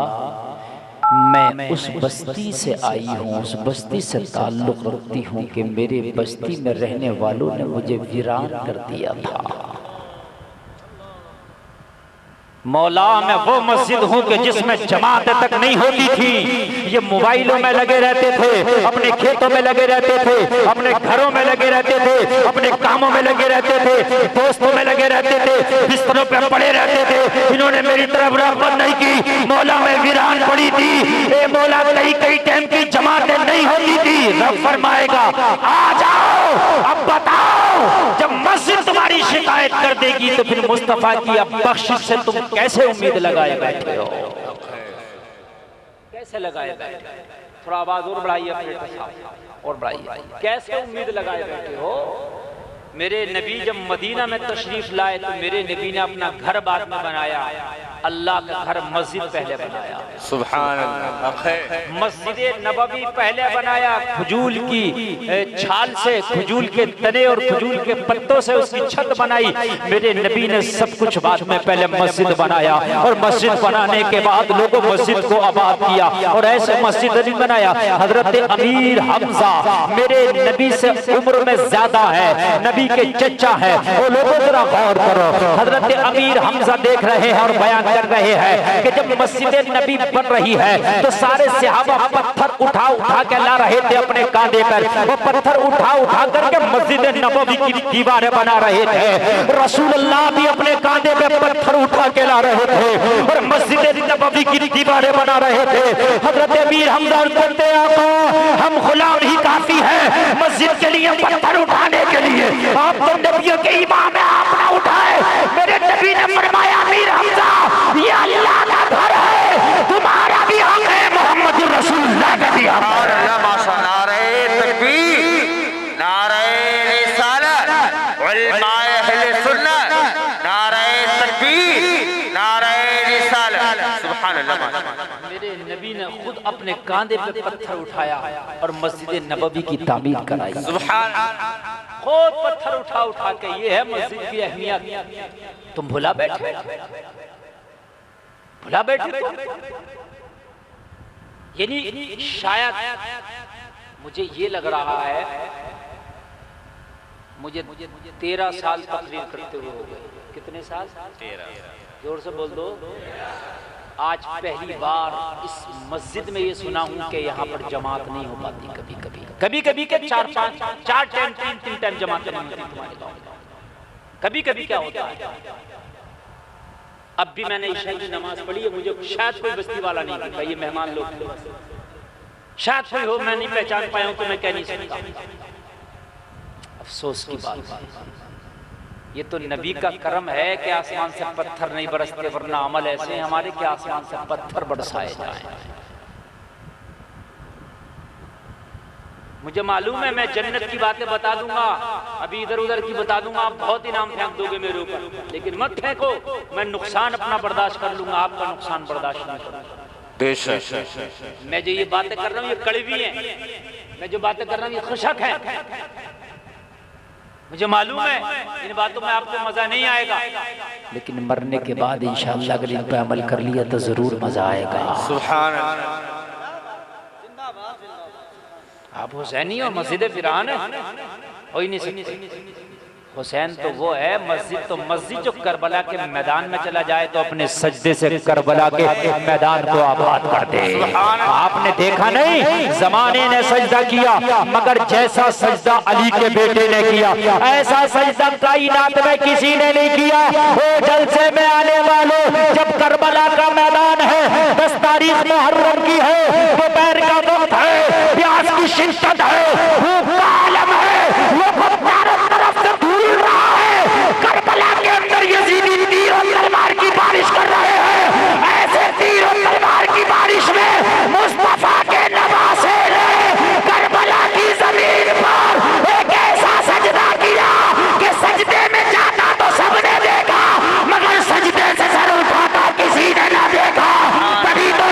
मैं उस बस्ती से आई हूँ, उस बस्ती से ताल्लुक़ रखती हूँ कि मेरे बस्ती में रहने वालों ने मुझे वीरान कर दिया था। मौला मैं वो मस्जिद हूँ कि जिसमें जमात तक नहीं होती थी, ये मोबाइलों में लगे रहते थे, अपने खेतों में लगे रहते थे, अपने घरों में लगे रहते थे, अपने कामों में लगे रहते थे, दोस्तों में लगे रहते थे, बिस्तरों पे पड़े रहते थे, इन्होंने मेरी तरफ रहमत नहीं की। मौला मैं वीरान पड़ी थी, ए मौला कई कई टाइम की जमातें नहीं होती थी। रब फरमाएगा आ जाओ, अब बताओ, जब मस्जिद तुम्हारी शिकायत कर देगी तो फिर मुस्तफा की अब बख्शिश से तुम कैसे उम्मीद लगाए बैठे हो? कैसे लगाए बैठे? थोड़ा आवाज और बढ़ाइए और बढ़ाइए। कैसे उम्मीद लगाए बैठे हो? मेरे नबी जब मदीना में तशरीफ लाए तो मेरे नबी ने अपना घर बाद में बनाया, अल्लाह का घर मस्जिद पहले बनाया। सुभान अल्लाह। मस्जिद नबवी पहले बनाया, खजूल की छाल से, खजूल के तने और खजूल के पत्तों से उसकी छत बनाई। मेरे नबी ने सब कुछ बाद में पहले मस्जिद बनाया, और मस्जिद बनाने के बाद लोगों मस्जिद को आबाद किया, और ऐसे मस्जिद नहीं बनाया। हजरत अमीर हमजा मेरे नबी से उम्र में ज्यादा है, नबी के चचा है, वो लोगों जरा गौर करो। हजरत अमीर हमजा देख रहे हैं और बयान कर रहे हैं कि जब मस्जिद नबी बन रही है तो सारे सहाबा पत्थर उठा उठा के ला रहे थे अपने कांधे पर, वो पत्थर उठा उठा करके मस्जिद नबवी की दीवारें बना रहे थे। रसूलुल्लाह भी अपने कांधे पे पत्थर उठा के ला रहे थे और मस्जिद नबवी की दीवारें बना रहे थे। हजरत अमीर हमजा कहते आका हम गुलाम ही काफी है मस्जिद के लिए पत्थर उठाने के लिए, आप तो नबियों के इमाम है, आप ना उठाए। मेरे नबी ने फरमाया अमीर हमजा ये अल्लाह का घर है, तुम्हारा भी हक है, मोहम्मद रसूलुल्लाह का भी हक है। माशा नारे तकबीर, नारे रिसालत, उलमाए अहले सुन्नत, नारे तकबीर, नारे रिसालत। सुभान अल्लाह। मेरे नबी ने खुद अपने कांधे पे पत्थर उठाया और मस्जिद नबवी की तामीर कराई। सुभान अल्लाह। खुद पत्थर उठा उठा के, ये है मस्जिद की अहमियत। तुम भुला बैठे, भुला बैठे। यानी शायद मुझे ये लग रहा है, मुझे 13 साल तकरीर करते हुए हो गए। कितने साल? 13। जोर से बोल दो। आज पहली बार इस मस्जिद में ये सुना हूं कि यहाँ पर जमात नहीं हो पाती। कभी कभी के 4 टाइम 3 टाइम जमात नहीं होती तुम्हारे गाँव में। कभी कभी क्या होता है, अब भी मैंने ईशा की नमाज पढ़ी है, मुझे शायद कोई बस्ती वाला नहीं दिखा, ये मेहमान लोग शायद कोई हो, मैं नहीं पहचान पाया हूं तो मैं कह नहीं सकता। अफसोस की बात है, ये तो नबी का करम है कि आसमान से पत्थर नहीं बरसते, वरना अमल ऐसे हमारे कि आसमान से पत्थर बरसाए जाएं। मुझे मालूम है मैं जन्नत की बातें बता दूंगा, अभी इधर उधर की बता दूंगा, आप बहुत इनाम फेंक दोगे मेरे ऊपर, लेकिन मत फेंको, मैं नुकसान अपना बर्दाश्त कर लूंगा, आपका नुकसान बर्दाश्त नहीं करूंगा। मैं जो ये बातें कर रहा हूँ ये कड़वी है, मैं जो बातें कर रहा हूँ ये खुशक है, मुझे मालूम है इन बातों में आपको मजा नहीं आएगा, लेकिन मरने के बाद इंशाअल्लाह अगर इन पे अमल कर लिया तो जरूर मजा आएगा। सुभान अल्लाह। आप हुसैनी हो, मस्जिद फिरान है, हो ही नहीं सकते। हुसैन तो वो है मस्जिद, तो मस्जिद जो करबला के मैदान में चला जाए तो अपने सजदे से करबला के मैदान को आबाद कर दे। आपने देखा नहीं, जमाने ने सजदा किया मगर जैसा सजदा अली के बेटे ने किया ऐसा सजदा कायनात में किसी ने नहीं किया। वो जलसे में आने वालों, जब करबला का मैदान है, 10 तारीख मुहर्रम की है, दोपहर का वक्त है, प्यास की शिद्दत है, भूख का आलम है, वो चारों तरफ से करबला के अंदर यजीदी तीर और तलवार की बारिश कर रहे हैं। ऐसे तीर और तलवार की बारिश में मुस्तफा के नवासे ने करबला की जमीन पर एक ऐसा सजदा किया कि सजदे में जाता तो सबने देखा, मगर सजदे से सर उठाता किसी ने ना देखा। तभी तो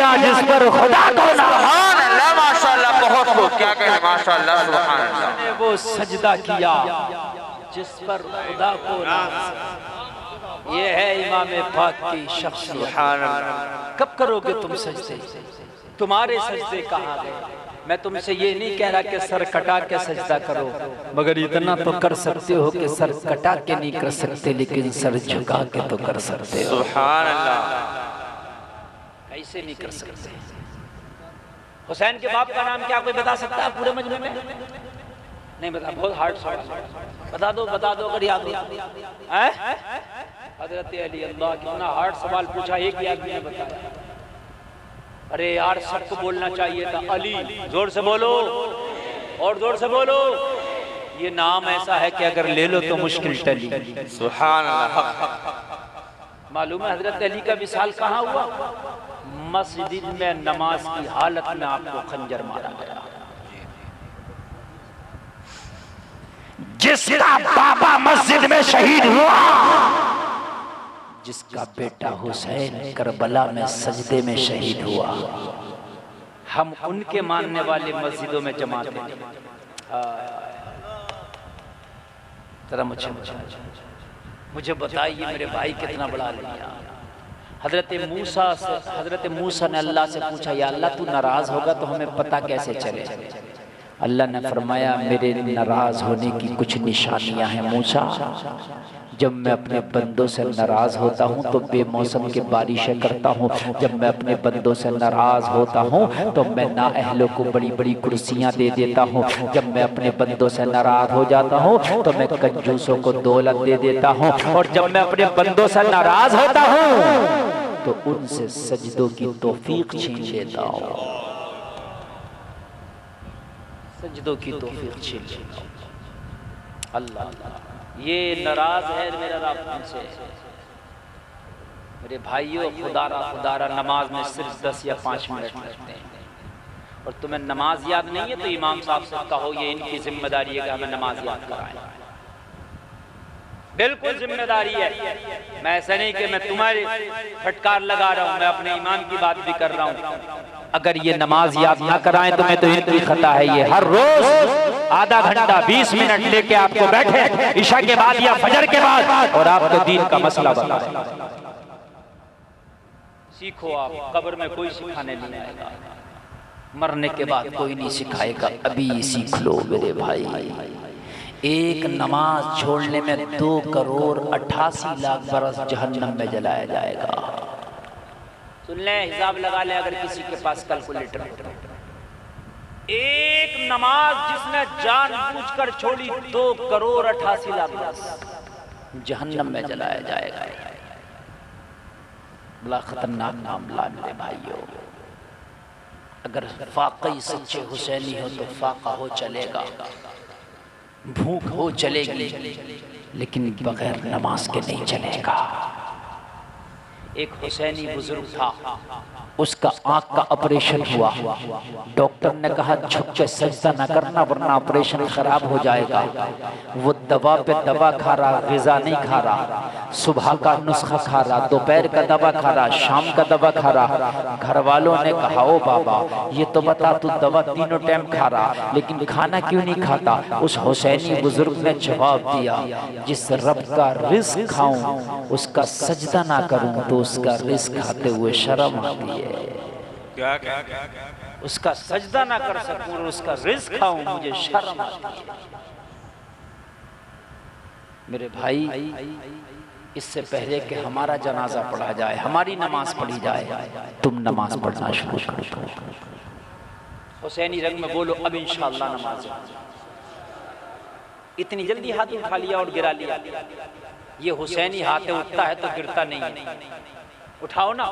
किया जिस पर खुदा को नाज। सुभान अल्लाह, माशाअल्लाह, बहुत खूब, क्या कहें, माशाअल्लाह, सुभान अल्लाह। ने वो सजदा किया जिस पर खुदा को नाज। ये है इमाम पाक की शख्सियत। कब करोगे तुम सजदे? तुम्हारे सजदे कहाँ गए? मैं तुमसे ये नहीं कह रहा कि सर कटा के सजदा करो, मगर इतना तो कर सकते हो कि सर कटा के नहीं कर सकते, लेकिन सर झुका के तो कर सकते हो। सुभान अल्लाह। कैसे नहीं कर सकते? हुसैन के बाप का नाम क्या कोई बता सकता है पूरे मजमे में? नहीं बता, बहुत हार्ड सवाल। बता दो अगर याद हो। हजरत अली, अल्लाह, कितना हार्ड सवाल पूछा, एक ही आदमी ने बताया। अरे यार सबको बोलना चाहिए था। अली, जोर से बोलो और जोर से बोलो। ये नाम ऐसा है कि अगर ले लो तो मुश्किल टली। सुभान अल्लाह। मालूम है हजरत अली का विसाल कहाँ हुआ? मस्जिद में नमाज की हालत में आपको खंजर मारा गया। जिसका बाबा मस्जिद में शहीद हुआ, जिसका बेटा हुसैन करबला में सजदे में शहीद हुआ, हम उनके मानने वाले मस्जिदों में जमा थे। जरा मुझे बताइए मेरे भाई कितना बड़ा लिया। हजरत मूसा ने अल्लाह से पूछा, या अल्लाह तू नाराज होगा तो हमें पता कैसे चले? अल्लाह ने फरमाया, मेरे नाराज होने की कुछ निशानियां हैं मूसा। जब मैं अपने बंदों से नाराज होता हूँ तो बेमौसम की बारिशें करता हूँ। जब मैं अपने बंदों से नाराज होता हूँ तो मैं नाअहलों को बड़ी बड़ी कुर्सियाँ दे देता हूँ। जब मैं अपने बंदों से नाराज हो जाता हूँ तो मैं कंजूसों को दौलत दे देता हूँ। और जब मैं अपने बंदों से नाराज होता हूँ तो उनसे सजदों की तौफीक छीन लेता हूँ। सजदों की तौफीक छीन लेता हूँ। अल्लाह, ये नाराज है मेरा रब तुमसे। मेरे भाइयों, खुदारा नमाज में सिर्फ 10 या 5 मिनट लगते हैं। और तुम्हें नमाज याद नहीं है तो इमाम साहब से कहो, ये इनकी जिम्मेदारी है कि हमें नमाज याद कराएं। बिल्कुल जिम्मेदारी है। मैं ऐसा नहीं कि मैं तुम्हारे फटकार लगा रहा हूँ, मैं अपने इमाम की बात भी कर रहा हूँ। अगर ये नमाज याद ना कराएं तो मैं तो इनकी खता है। ये हर रोज आधा घंटा 20 मिनट लेके आपको बैठे इशा के बाद या फजर के बाद और आपको दीन का मसला बताएं। सीखो आप, कब्र में कोई सिखाने नहीं आएगा, मरने के बाद कोई नहीं सिखाएगा। अभी सीख लो मेरे भाई। एक नमाज छोड़ने में 2 करोड़ 88 लाख बरस जहन्नम में जलाया जाएगा। सुन ले, हिसाब लगा ले अगर किसी के पास कैलकुलेटर। एक नमाज जिसने जानबूझकर छोड़ी 2 करोड़ 88 लाख बरस जहन्नम में जलाया जाएगा। बड़ा खतरनाक मामला मेरे भाइयों। अगर फाकई सच्चे हुसैनी हो तो फाका हो चलेगा, भूख हो चलेगी, लेकिन बगैर नमाज के नहीं चलेगा। एक हुसैनी बुजुर्ग था, उसका आंख का ऑपरेशन हुआ। डॉक्टर ने कहा झुक के सजदा न करना वरना ऑपरेशन खराब हो जाएगा। वो दवा पे दवा खा रहा, ग़िज़ा नहीं खा रहा। सुबह का नुस्खा खा रहा, दोपहर का दवा खा रहा, शाम का दवा खा रहा। घर वालों ने कहा, ओ बाबा ये तो बता तू दवा तीनों टाइम खा रहा लेकिन खाना क्यों नहीं खाता? उस हुसैनी बुजुर्ग ने जवाब दिया, जिस रब का रिज़्क़ खाऊं उसका सजदा ना करूं तो उसका रिज़्क़ खाते हुए शर्म आती है। क्या उसका सजदा ना कर सकूं और उसका रिज़्क़ खाऊं मुझे शर्म आती है। मेरे भाई, इससे पहले कि हमारा जनाजा पढ़ा जाए, हमारी नमाज पढ़ी जाए, तुम नमाज पढ़ना शुरू करो। हुसैनी रंग में बोलो, अब इंशाअल्लाह नमाज। इतनी जल्दी हाथ उठा लिया और गिरा लिया। ये हुसैनी हाथ उठता है तो गिरता नहीं है। उठाओ ना,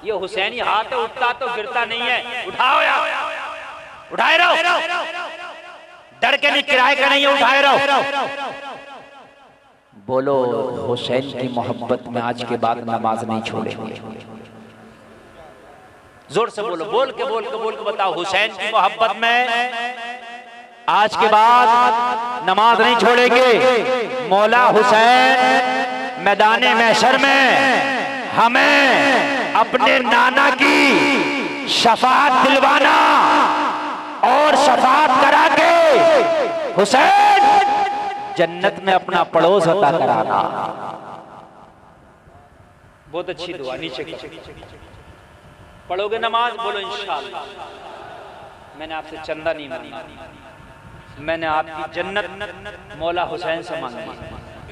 ये हुसैनी हाथ उठता तो गिरता नहीं है। उठाओ यार, उठाए रहो, डर के नहीं, किराए का नहीं है, उठाए रहो। बोलो, हुसैन की मोहब्बत में आज के बाद नमाज नहीं छोड़ेंगे। जोर से बोलो, बोल के बताओ, हुसैन की मोहब्बत में आज के बाद नमाज नहीं छोड़ेंगे। मौला हुसैन मैदान महशर में हमें अपने नाना की शफाअत दिलवाना और शफाअत करा के हुसैन जन्नत में अपना पड़ोस अता कराना। बहुत अच्छी दुआ, नीचे पढ़ोगे नमाज, बोलो इंशाअल्लाह। मैंने आपसे चंदा नहीं मांगा, मैंने आपकी जन्नत मौला हुसैन से मांगी।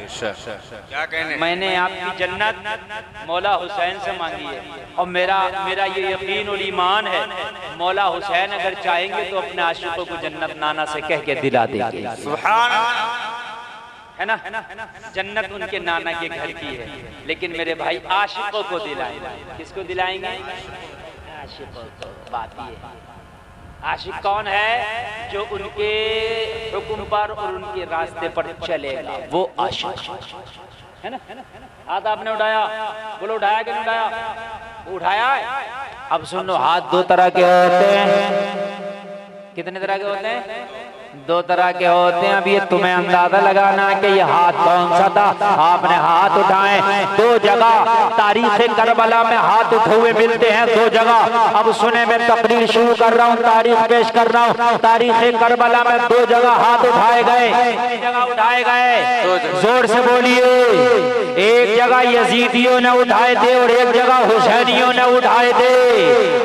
क्या कहने, मैंने आपकी जन्नत मौला हुसैन से मांगी है, और मेरा ये यकीन और ईमान है, मौला हुसैन अगर चाहेंगे तो अपने आशिकों को जन्नत नाना से कह के दिला देंगे। सुभान है ना, जन्नत उनके नाना के घर की है, लेकिन मेरे भाई आशिकों को दिलाएंगे। किसको दिलाएंगे? आशिकों को। बात ये है, आशिक कौन है? जो उनके हुक्म पर और उनके रास्ते पर चलेगा, वो आशिक है ना। हाथ आपने उठाया, बोलो उठाया कि नहीं उठाया? उठाया है। अब सुनो, हाथ दो तरह के होते हैं। कितने तरह के होते हैं? दो तरह के होते हैं। अब ये तुम्हें अंदाजा लगाना है कि ये हाथ कौन सा था। आपने हाथ उठाए, दो जगह तारीख करबला में हाथ उठे हुए मिलते हैं, दो जगह। अब सुने, मैं तकरीर शुरू कर रहा हूँ, तारीख पेश कर रहा हूँ। तारीख करबला में दो जगह हाथ उठाए गए, उठाए गए, जोर से बोलिए। एक जगह यजीदियों ने उठाए थे और एक जगह हुसैनियों ने उठाए थे।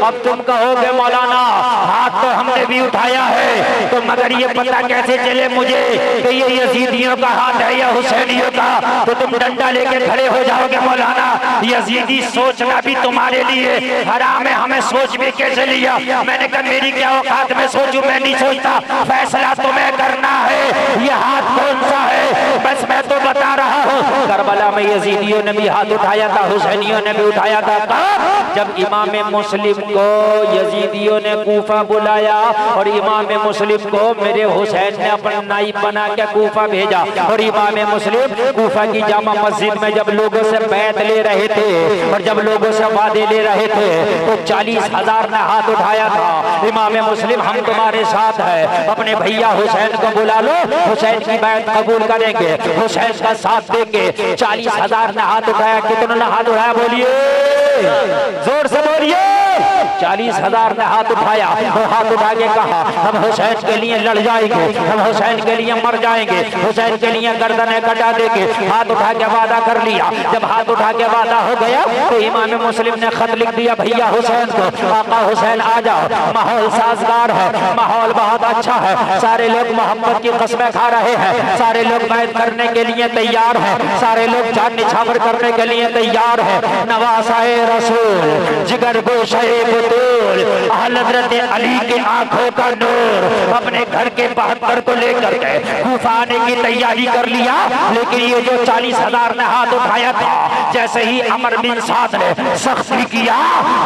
अब तुम कहोगे मौलाना हाथ तो हमने भी उठाया है, तो मगर ये पता कैसे चले मुझे कि ये यजीदियों का हाथ है या हुसैनियों का? तो तुम डंडा लेके खड़े हो जाओगे मौलाना। यजीदी सोचना भी तुम्हारे लिए हराम है, हमें सोच भी कैसे लिया? मैंने कहा मेरी क्या औकात में सोचूं, मैं नहीं सोचता, फैसला तुम्हें करना है। ये हाथ कौन सा है बस मैं तो बता रहा हूँ। करबला में यजीदियों ने भी हाथ उठाया था, हुसैनियों ने भी उठाया था। जब इमाम मुस्लिम को यजीदियों ने कूफा बुलाया और इमाम मुस्लिम को मेरे हुसैन ने अपना नाइब बना के कूफा भेजा, और इमाम मुस्लिम कूफा की जामा मस्जिद में जब लोगों से बैत ले रहे थे और जब लोगों से वादे ले रहे थे तो 40,000 ने हाथ उठाया था। इमाम मुस्लिम हम तुम्हारे साथ है, अपने भैया हुसैन को बुला लो, हुसैन की बैत कबूल करेंगे, हुसैन का साथ देंगे। 40,000 ने हाथ उठाया। कितनों ने हाथ उठाया? बोलिए, जोर से बोलिए। 40,000 ने हाथ उठाया और हाथ उठा के कहा हम हुसैन के लिए लड़ जाएंगे, हम हुसैन के लिए मर जाएंगे, हुसैन के लिए गर्दनें कटा देंगे। हाथ उठा के वादा कर लिया। जब हाथ उठा के वादा हो गया तो इमाम मुस्लिम ने खत लिख दिया भैया हुसैन को, आका हुसैन आ जाओ, माहौल साजगार है, माहौल बहुत अच्छा है, सारे लोग मोहब्बत की कस्में खा रहे हैं, सारे लोग बैत करने के लिए तैयार है, सारे लोग जान निछावर करने के लिए तैयार है। नवासाए रसूल जिगर गोशाए बुतूल हज़रत अली की आंखों का नूर अपने घर के 72 को लेकर के कूफा आने की तैयारी कर लिया। लेकिन ये जो 40,000 ने हाथ उठाया था, जैसे ही अमर बिन साद ने सख्ती किया,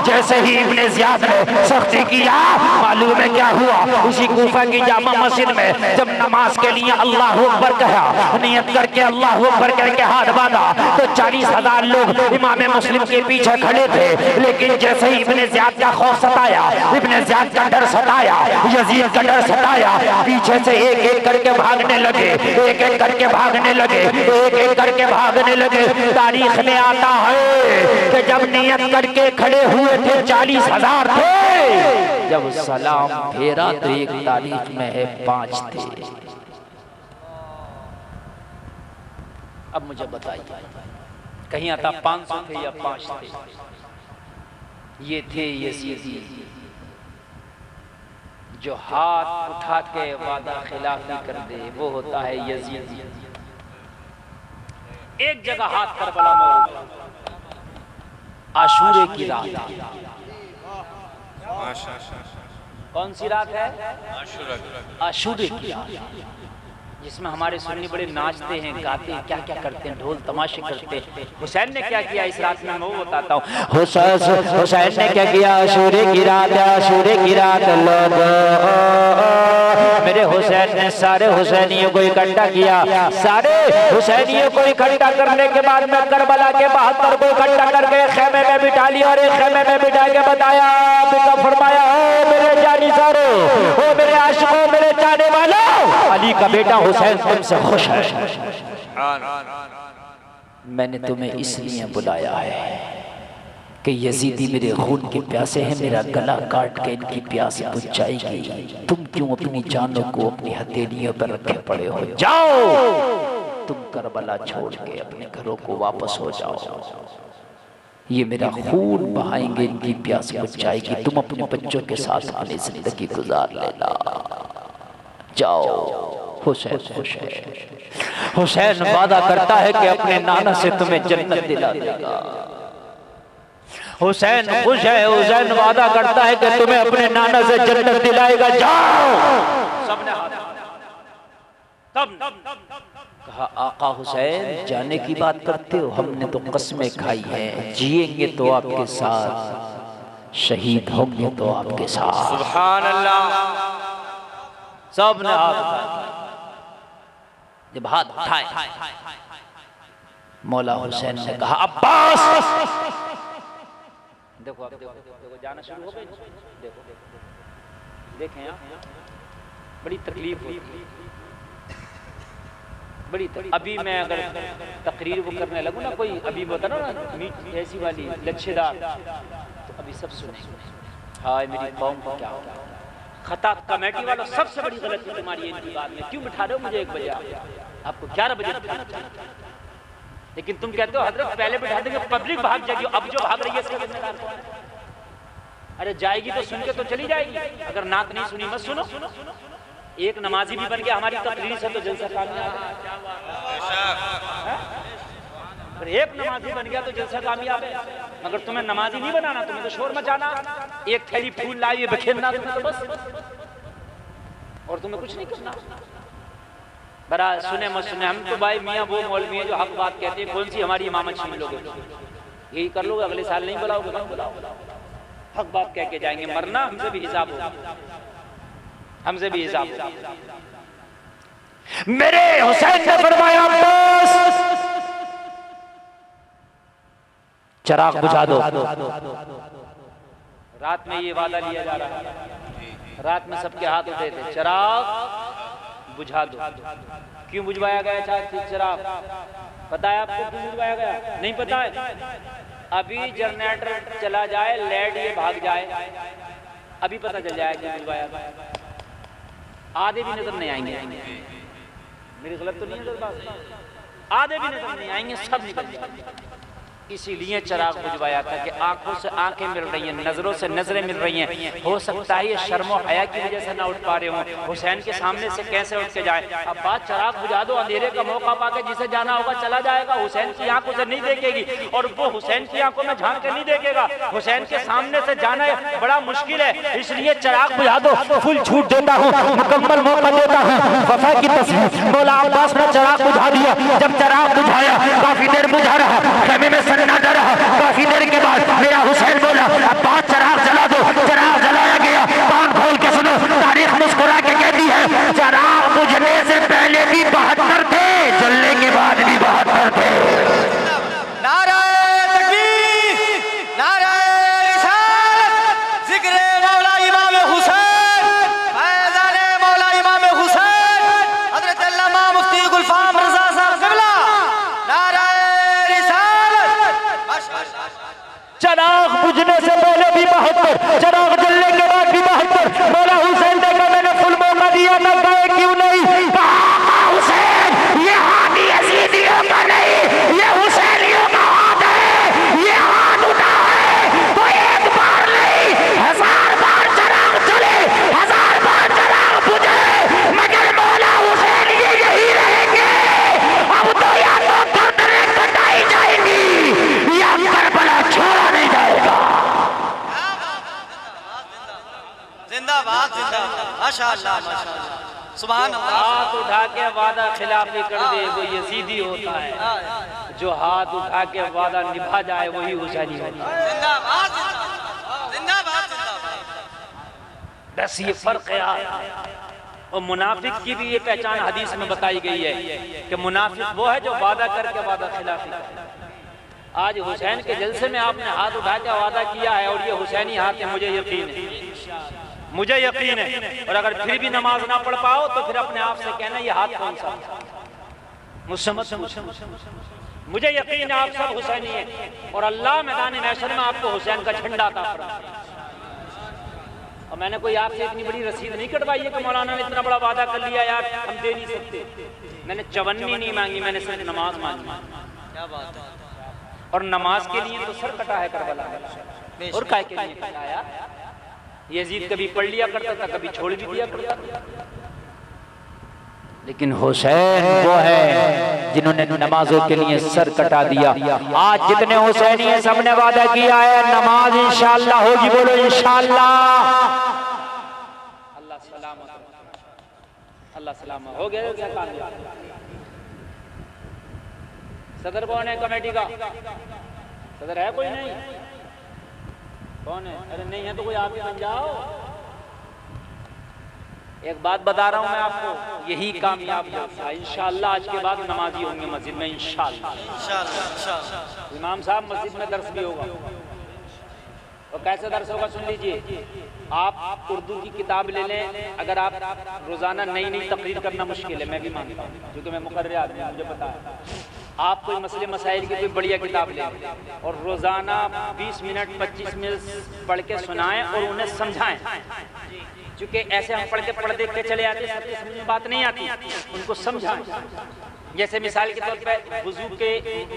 जैसे ही इब्ने ज़ियाद ने सख्ती किया, मालूम है क्या हुआ? उसी कूफा की जामा मस्जिद में जब नमाज के लिए अल्लाह अकबर कहा, नियत करके अल्लाह अकबर कह के हाथ बांधा, तो 40,000 लोग इमाम मुस्लिम के पीछे खड़े थे। लेकिन जैसे ही इब्ने ज़ियाद का खौफ सताया, इब्ने ज़ियाद का डर सताया, यजीद का डर सताया, पीछे से एक एक करके भागने लगे, एक एक करके भागने लगे, एक एक करके भागने लगे। तारीख में आता है कि जब नियत करके खड़े हुए थे 40,000 थे, जब सलाम फेरा तो एक तारीख में है 5 थे। अब मुझे बताइए, कहीं आता 500 थे या 5 थे? ये थे यजीदी जो हाथ उठा के वादा खिलाफी कर दे, वो होता है यजीदी। एक जगह हाथ करबला में आशूरे की रात। कौन सी रात है? आशूरे की रात, जिसमें हमारे सुन्नी बड़े नाचते हैं, गाते हैं, क्या क्या करते हैं, ढोल तमाशे करते हैं। हुसैन ने क्या किया इस रात में मैं वो बताता हूँ। हुसैन ने क्या किया? आशूरे की रात, आशूरे की रात लोग मेरे हुसैन ने सारे हुसैनियों को इकट्ठा किया। सारे हुसैनियों को इकट्ठा करने के बाद में करबला के 72 को इकट्ठा करके खेमे में बिठा लिया और एक खेमे में बिठा के बताया, बेटा फरमाया, ओ मेरे जानी सारो, ओ मेरे आशिकों, मेरे जाने वालों, अली का बेटा हुसैन तुमसे खुश है। मैंने तुम्हें इसलिए बुलाया है कि यजीदी मेरे खून के प्यासे हैं, मेरा गला काट के इनकी प्यास बुझ जाएगी। तुम क्यों अपनी जानों को अपनी हथेलियों पर रखे पड़े हो? जाओ तुम करबला छोड़ के अपने घरों को वापस हो जाओ। ये मेरा खून बहाएंगे, इनकी प्यास बुझ जाएगी। तुम अपने बच्चों के साथ अपनी जिंदगी गुजार लेना। जाओ। हुसैन खुश है। हुसैन वादा करता है कि अपने नाना से तुम्हें जन्नत दिला देगा। हुसैन खुश है। हुसैन वादा करता है कि तुम्हें अपने नाना से जन्नत दिलाएगा। जाओ। सबने हाथ तब कहा आका हुसैन जाने की बात करते हो? हमने तो कसमें खाई हैं, जिएंगे तो आपके साथ, शहीद होंगे तो आपके साथ। सुभान अल्लाह। सबने हाथ उठाए। जब हाथ उठाए मौला हुसैन ने कहा अब्बास। देखो अब देखो जाना शुरू हो गई। देखो देखें आप, बड़ी तकलीफ हुई, बड़ी अभी मैं अगर तकरीर वो करने लगूं ना, कोई अभी बता ना ऐसी वाली लच्छेदार, तो अभी सब सुनेंगे हाय मेरी कौम को क्या हो। खता कमेटी वालों सबसे बड़ी गलती तुम्हारी है इनकी बात में। क्यों बिठा रहे हो मुझे 1 बजे? आपको 11 बजे बिठाना चाहिए, लेकिन तुम कहते हो हजरत पहले बिठा देंगे, पब्लिक भाग जाएगी। अब जो भाग रही है इसका जिम्मेदार कौन है? अरे जाएगी तो सुन के तो चली जाएगी। अगर नात नहीं सुनी मत सुनो। एक नमाजी भी बन गया हमारी तकरीर से तो जलसा कामयाब है। एक नमाजी बन गया तो जलसा कामयाब है। मगर तुम्हें नमाजी नहीं बनाना, तुम्हें तो शोर मचाना, एक थैली फूल लाई बिखेरना तुम्हें तो बस, और तुम्हें कुछ नहीं करना। बड़ा सुने मत सुने, हम तो भाई मियाँ वो मौलवी है जो हक बात कहते हैं। कौन सी हमारी इमामत छीन लोगे? यही कर लोगे, अगले साल नहीं बुलाओगे, कब बुलाओ? हक बात कह के जाएंगे। मरना हमसे भी हिसाब होगा, हमसे भी हिसाब होगा। मेरे हुसैन ने फरमाया बस चिराग बुझा दो। रात में ये वादा लिया जा रहा है। रात में सबके हाथ उठे थे, चिराग बुझा दो। क्यों बुझवाया गया चिराग? पता है आपको क्यों बुझवाया गया? नहीं पता है? अभी जनरेटर चला जाए, लाइट ये भाग जाए, अभी पता चल जाएगा क्यों बुझवाया गया। आधे भी नजर नहीं आएंगे। मेरी गलत तो नहीं है बात? आधे भी नजर नहीं आएंगे, सब निकल जाएंगे। इसीलिए चिराग बुझवाया था कि आंखों से आंखें मिल रही हैं, नजरों से नजरें मिल रही हैं। हो सकता है ये शर्म और हया की वजह से ना उठ पा रहे हों। हुसैन के सामने से कैसे उठ के जाए? अब बात चिराग बुझा दो, अंधेरे का मौका पाके जिसे जाना होगा चला जाएगा। हुसैन की आंखों से नहीं देखेगी, और वो हुसैन की आंखों में झांक के नहीं देखेगा। हुसैन के सामने से जाना बड़ा मुश्किल है, इसलिए चिराग बुझा दो। फुल छूट देता हूँ, मुकम्मल मौका देता हूँ। वफा की तस्वीर मौला अब्बास ने चिराग बुझा दिया। जब चिराग बुझाया, काफी देर बुझा रहा, खेमे में सन्नाटा रहा। काफी देर के बाद मेरा हुसैन बोला अब्बास चिराग जला दो। चिराग जलाया गया। कान खोल के सुनो, तारीख मुस्कुरा के कहती है चिराग बुझने से पहले भी 72 थे, जलने के बाद भी 72 थे। नारे तकबीर, नारे रिसालत, जिक्र मौला इमाम हुसैन, फैज़ान मौला इमाम हुसैन, हज़रत अल्लामा मुफ्ती गुलफाम रज़ा साहब क़िबला, नारे चिराग बुझने से पहले भी 72, चिराग जलने के बाद भी 72। मौला हुसैन देखा मैंने फुल मौका दिया था, गए क्यों नहीं? कहा हुसैन ये हाथ यजीदियों का नहीं, ये हुसैनियों का हाथ है। ये हाथ उठा है तो एक बार नहीं 1000 बार चिराग जले, 1000 बार चिराग बुझे, मगर मौला हुसैन ये यही रहेंगे। अब तो या तो गर्दनें कटाई जाएंगी या करबला छोड़ा नहीं जाएगा। जिंदाबाद, जिंदाबाद, माशाअल्लाह, माशाअल्लाह, सुभान अल्लाह। हाथ उठा के वादा खिलाफी कर दे वो यजीदी होता है, जो हाथ उठा के वादा निभा जाए वही हुसैनी होता है। जिंदाबाद, जिंदाबाद, जिंदाबाद। बस ये फर्क है। और मुनाफिक की भी ये पहचान हदीस में बताई गई है कि मुनाफिक वो है जो वादा करके वादा खिलाफी करे। आज हुसैन के जलसे में आपने हाथ उठा के वादा किया है और ये हुसैनी हाथ है, मुझे यकीन है, मुझे यकीन है। और अगर फिर भी नमाज ना पढ़ पाओ तो फिर अपने आप से कहना ये हाथ कौन सा? मुझसे मत मुझे यकीन है आप सब हुसैनी हैं और अल्लाह मैदान महशर में आपको हुसैन का झंडा अता फरमाए। और मैंने कोई आपसे इतनी बड़ी रसीद नहीं कटवाई है कि मौलाना ने इतना बड़ा वादा कर लिया यार हम दे नहीं सकते। मैंने चवन्नी नहीं मांगी, मैंने सिर्फ नमाज मांगी। क्या बात है। और नमाज के लिए तो सर कटा है करबला में, और काय के लिए कटाया? यजीद कभी पढ़ लिया करता था, कभी छोड़ भी दिया करता था। लेकिन हुसैन वो है जिन्होंने नमाजों के लिए सर कटा दिया। आज जितने हुसैनी हैं सबने वादा किया है नमाज इंशाअल्लाह होगी। बोलो इंशाअल्लाह। अल्लाह सलामत, अल्लाह सलामत। हो गया क्या काम? सदर कौन है कमेटी का? सदर है कोई? नहीं। कौन है? अरे नहीं है तो कोई आप ही बन जाओ। एक बात बता रहा हूं मैं आपको, यही कामयाब होगा इंशाअल्लाह। आज के बाद नमाजी होंगे मस्जिद में इंशाअल्लाह। इमाम साहब मस्जिद में दर्स भी होगा। और कैसे दर्स होगा सुन लीजिए। आप उर्दू की किताब ले लें। अगर आप रोजाना नई नई तकरीर करना मुश्किल है, मैं भी मानता हूँ क्योंकि मैं मुकर्रर आदमी हूं, मुझे पता है। आप कोई मसले मसाइल की कोई बढ़िया किताब लें और रोजाना 20 मिनट 25 मिनट पढ़ के सुनाएं और उन्हें समझाएं। क्योंकि ऐसे हम पढ़ देख के चले आते, सबके समझ में बात नहीं आती, उनको समझाएं। जैसे मिसाल के तौर पे वुजू के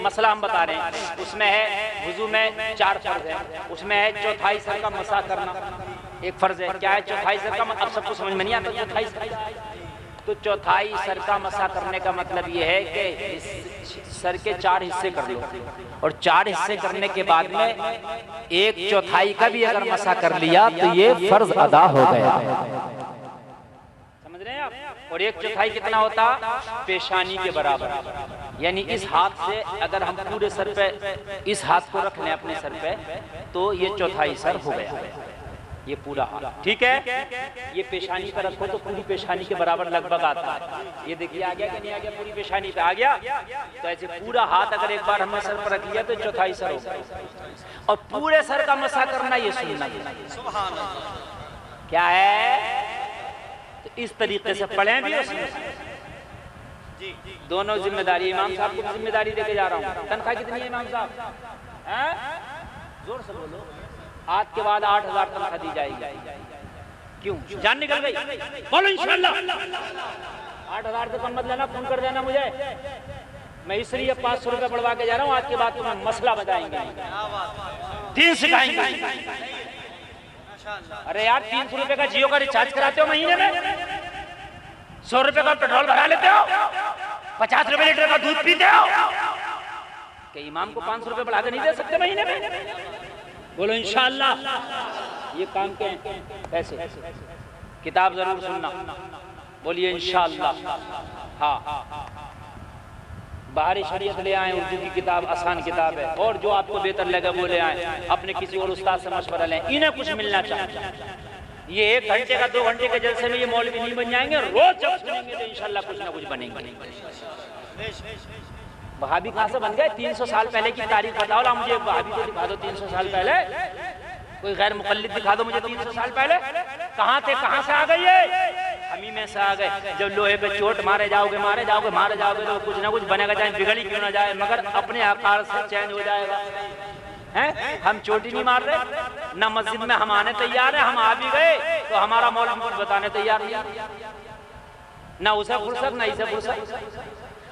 मसला हम बता रहे हैं, उसमें है वुजू में 4 फर्ज है, उसमें है चौथाई सर का मसा करना एक फर्ज है। क्या है चौथाई सर का? अब सबको समझ में नहीं आता चौथाई सर। तो चौथाई सर का मसा करने का मतलब ये है कि सर के 4 हिस्से कर लो और 4 हिस्से करने के बाद में 1/4 का भी अगर मसा कर लिया तो ये फर्ज अदा हो गया। समझ रहे हैं आप? और 1/4 कितना होता? पेशानी के बराबर। यानी इस हाथ से अगर हम पूरे सर पे इस हाथ को रख लें अपने सर पे तो ये 1/4 सर हो गया, ये पूरा हाथ। ठीक है, ये पेशानी पर रखो तो पूरी पेशानी के बराबर लगभग आता है। ये देखिए आ गया कि नहीं आ गया? पूरी पेशानी पे आ गया। तो ऐसे पूरा हाथ अगर एक बार हमने सर पर रख लिया तो 1/4 सर होगा। और पूरे सर का मसा करना ये सुन्नत है। क्या है? तो इस तरीके से पढ़ें भी और दोनों जिम्मेदारी। इमाम साहब को जिम्मेदारी देके जा रहा हूँ। तनख्वाह कितनी है इमाम साहब? जोर से बोलो। आज के बाद 8,000 तनख्वाह दी जाएगी। क्यों? जान निकल गई? बोलो इंशाअल्लाह। 8,000 से कम मत लेना, फोन कर देना मुझे। मैं इसलिए 500 रुपए बढ़वा के जा रहा हूँ। आज के बाद तुम्हें मसला बताएंगे, दीन सिखाएंगे। अरे यार 300 रुपए का जियो का रिचार्ज कराते हो महीने में, 100 रुपए का पेट्रोल भरा लेते हो, 50 रुपए लीटर का दूध पीते हो। क्या इमाम को 500 रुपए बढ़ा के नहीं दे सकते महीने में? बोलो इंशाअल्लाह। ये काम के पैसे। किताब जरूर सुनना, बोलिए इंशाअल्लाह। हाँ, बाहरी शरीयत ले आए, उर्दू की किताब आसान किताब है। और जो आपको बेहतर लगे वो ले आए, अपने किसी और उस्ताद से मशवरा लें। इन्हें कुछ मिलना चाहिए। ये 1 घंटे का 2 घंटे के जलसे में ये मौलवी नहीं बन जाएंगे। रोज जब सुनेंगे तो इंशाअल्लाह कुछ ना कुछ बनेंगे। वहाबी कहाँ से बन गए? 300 साल पहले की तारीख बताओ ना मुझे। वहाबी को दिखा दो 300 साल पहले। कोई गैर मुकल्लिद दिखा दो मुझे 300 साल पहले। कहाँ थे? कहाँ से आ गए? ये हमी में से आ गए। जब लोहे पे चोट मारे जाओगे तो कुछ ना कुछ बनेगा, चाहे बिगड़ी क्यों ना जाए, मगर अपने आकार से चेंज हो जाएगा। हैं? हम चोटी नहीं मार रहे ना, मस्जिद में हम आने तैयार है। हम आ भी गए तो हमारा मौलवी कुछ बताने तैयार नहीं, ना उसे फुर्सत ना इसे फुर्सत।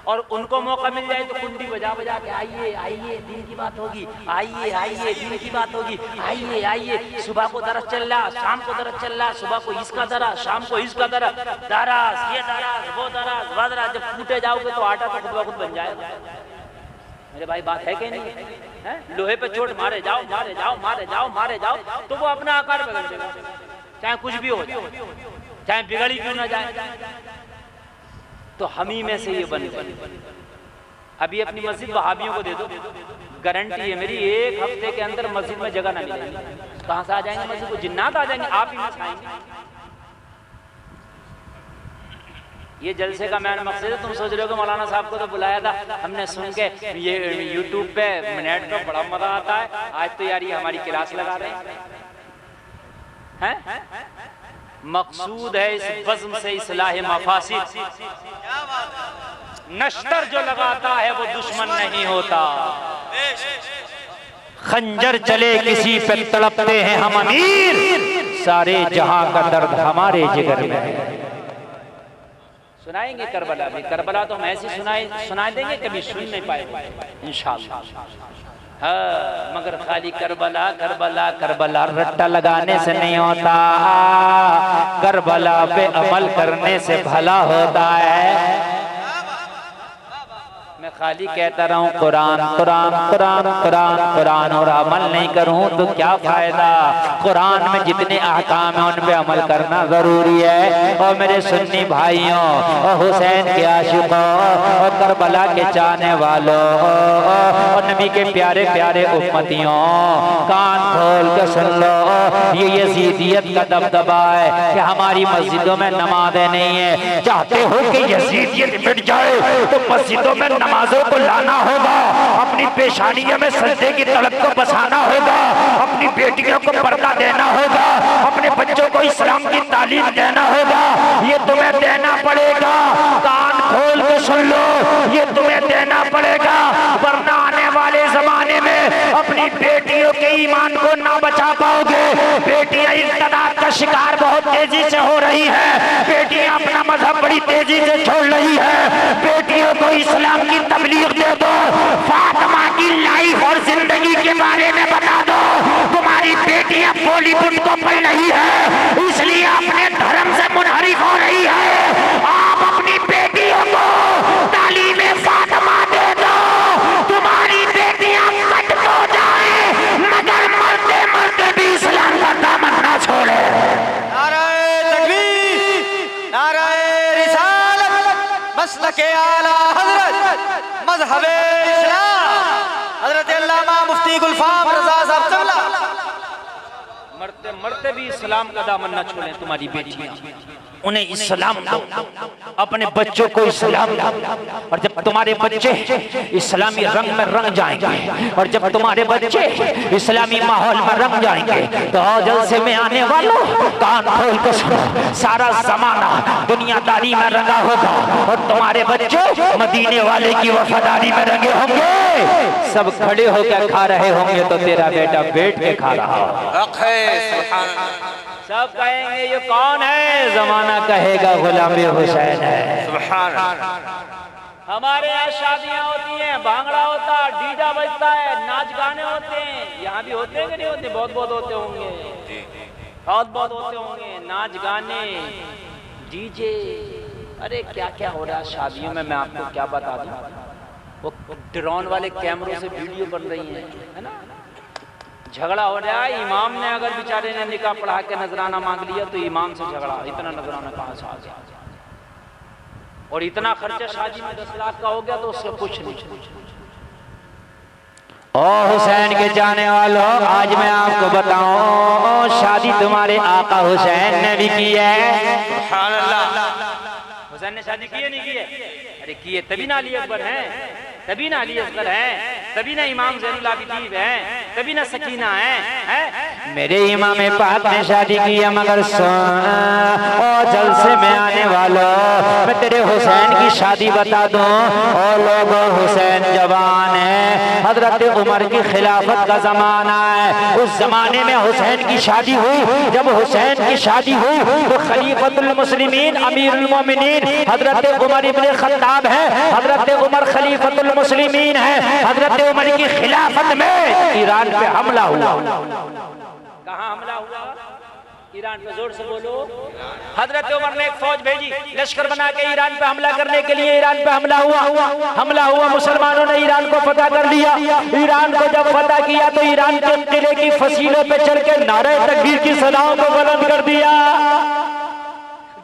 और उनको मौका मिल जाए तो कुंडी बजा बजा के आइए आइए दिन की बात होगी, आइए आइए दिन की बात होगी, आइए आइए। सुबह को दरस चल रहा, शाम को दरस चल रहा, सुबह को इसका दरस, शाम को इसका दरस, दराज ये दराज वो दराज वो दराज। जब टूटे जाओगे तो आटा तो खुद ब खुद बन जाएगा। मेरे भाई बात है कि नहीं है? लोहे पे चोट मारे जाओ तो वो अपना आकार बदल देगा, चाहे कुछ भी हो जाए, चाहे बिगड़ी क्यों ना जाए। तो हम ही में से ये बन। अभी अपनी मस्जिद वहाबियों को दे दो, गारंटी है मेरी 1 हफ्ते के अंदर मस्जिद में जगह ना मिलेगी। कहां से आ जाएंगे मस्जिद को? जिन्नात आ जाएंगे, आप ही में से आएंगे। ये जलसे का मेन मकसद है। तुम सोच रहे हो कि मौलाना साहब को तो बुलाया था हमने, सुन के ये यूट्यूब पे नेट पे बड़ा मजा आता है। आज तो यार ये हमारी क्लास लगा रहे हैं। मकसूद है इस बज़्म से इस्लाह मफासिद। नश्तर जो लगाता है वो दुश्मन नहीं होता। खंजर चले किसी पे तड़पते हैं हम अमीर, सारे जहां का दर्द हमारे जिगर में है। सुनाएंगे करबला भी, करबला तो हम ऐसे सुना देंगे, कभी सुन नहीं पाए इंशाअल्लाह। हाँ, मगर खाली करबला करबला करबला रट्टा लगाने से नहीं होता, करबला पे अमल करने से भला होता है। मैं खाली कहता रहूं कुरान कुरान कुरान कुरान कुरान और अमल नहीं करूं तो क्या फायदा। कुरान में जितने अहकाम हैं उन पे अमल करना जरूरी है। और मेरे सुन्नी भाइयों और हुसैन के आशिकों और करबला के चाहने वालों और नबी के प्यारे प्यारे उम्मतियों, कान खोल के सुन लो। ये यजीदियत का दबदबा है कि हमारी मस्जिदों में नमाजें नहीं है। चाहते हो कि यजीदियत मिट जाए तो मस्जिदों में नमाजों को लाना होगा, अपनी पेशानियों में सजदे की तलब को बसाना होगा, अपनी बेटियों को पर्दा देना होगा, अपने बच्चों को इस्लाम की तालीम देना होगा। ये तुम्हें देना पड़ेगा, कान खोल के सुन लो, ये तुम्हें देना पड़ेगा, वरना आने वाले जमाने में अपनी बेटियों के ईमान को ना बचा पाओगे। बेटियां इर्तिदाद का शिकार बहुत तेजी से हो रही है, बेटियां अपना मजहब बड़ी तेजी से छोड़ रही है। बेटियों को इस्लाम की तबलीग दे दो, फातिमा की लाइफ और जिंदगी के बारे में बता दो। तुम्हारी बेटियां बॉलीवुड को पढ़ रही है, इसलिए अपने धर्म से मुनहरिफ हो रही है। आप अपनी बेटियों को तालीमे फातिमा दे दो, तुम्हारी बेटियां कट हो जाए मगर मरते मरते भी इस्लाम का दामन ना छोड़े। नाराए तकबीर, नाराए रिसालत, मसलके आला हजरत मजहबे इस्लाम हजरत अल्लामा मुफ्ती गुलफाम रजा साहब चमला। मरते मरते भी इस्लाम का दामन न छोड़ें तुम्हारी बेटियां। उन्हें इस्लाम दो, अपने बच्चों को इस्लाम दो। और जब तुम्हारे बच्चे इस्लामी रंग में रंग जाएंगे, और जब तुम्हारे बच्चे इस्लामी माहौल में रंग जाएंगे तो जलसे में आने वालों कान खोल कर सुनो, सारा जमाना दुनियादारी में रंगा होगा और तुम्हारे बच्चे मदीने वाले की वफादारी में रंगे होंगे। सब खड़े होकर खा रहे होंगे तो तेरा बेटा बैठ के खा रहा होगा। सब कहेंगे ये कौन है, जमाना कहेगा गुलाम हुसैन है। हमारे यहाँ शादियाँ होती हैं, भांगड़ा होता है, डीजा बजता है, नाच गाने होते हैं। यहाँ भी होते हैं कि नहीं होते? बहुत बहुत होते होंगे, बहुत बहुत होते होंगे। नाच गाने, डीजे, अरे क्या क्या हो रहा है शादियों में। मैं आपको क्या बता दूं, वो ड्रोन वाले कैमरों से वीडियो बन रही है ना। झगड़ा हो रहा है, इमाम ने अगर बेचारे ने निकाह पढ़ा के नजराना मांग लिया तो इमाम से झगड़ा, इतना नजराना कहाँ से आ गया। और इतना खर्चा शादी में 10 लाख का हो गया तो उससे कुछ नहीं। ओ हुसैन के जाने वालों, आज मैं आपको बताऊं, शादी तुम्हारे आका हुसैन ने भी की है। सुभान अल्लाह। हुसैन ने शादी की है नहीं की है? अरे की है, तभी ना अली अकबर हैं, तभी ना अली असगर हैं, तभी ना इमाम ज़ैनुल आबिदीन हैं, तभी ना सकीना हैं। मेरे इमाम पाक ने शादी की है, मगर और जलसे में आने वालों, मैं तेरे हुसैन की शादी बता दूं। और लोगों, हुसैन जवान है, हजरत उमर की खिलाफत का जमाना है। उस जमाने में हुसैन की शादी हुई। जब हुसैन की शादी हुई तो खलीफतुल मुस्लिमीन अमीरुल मोमिनीन हजरत उमर इब्ने खत्ताब है। हजरत उमर खलीफतुल मुस्लिमीन है। हजरत उमर की खिलाफत में ईरान पे हमला हुआ। कहाँ हमला हुआ? ईरान पे, जोर से बोलो। हजरत उमर ने एक फौज भेजी, लश्कर बना के ईरान पे हमला करने के लिए। ईरान पे हमला हुआ, मुसलमानों ने ईरान को फतह कर लिया। ईरान को जब फतह किया तो ईरान के किले की फसीलों पे चढ़ के नारे तकबीर की सदाओं को बुलंद कर दिया।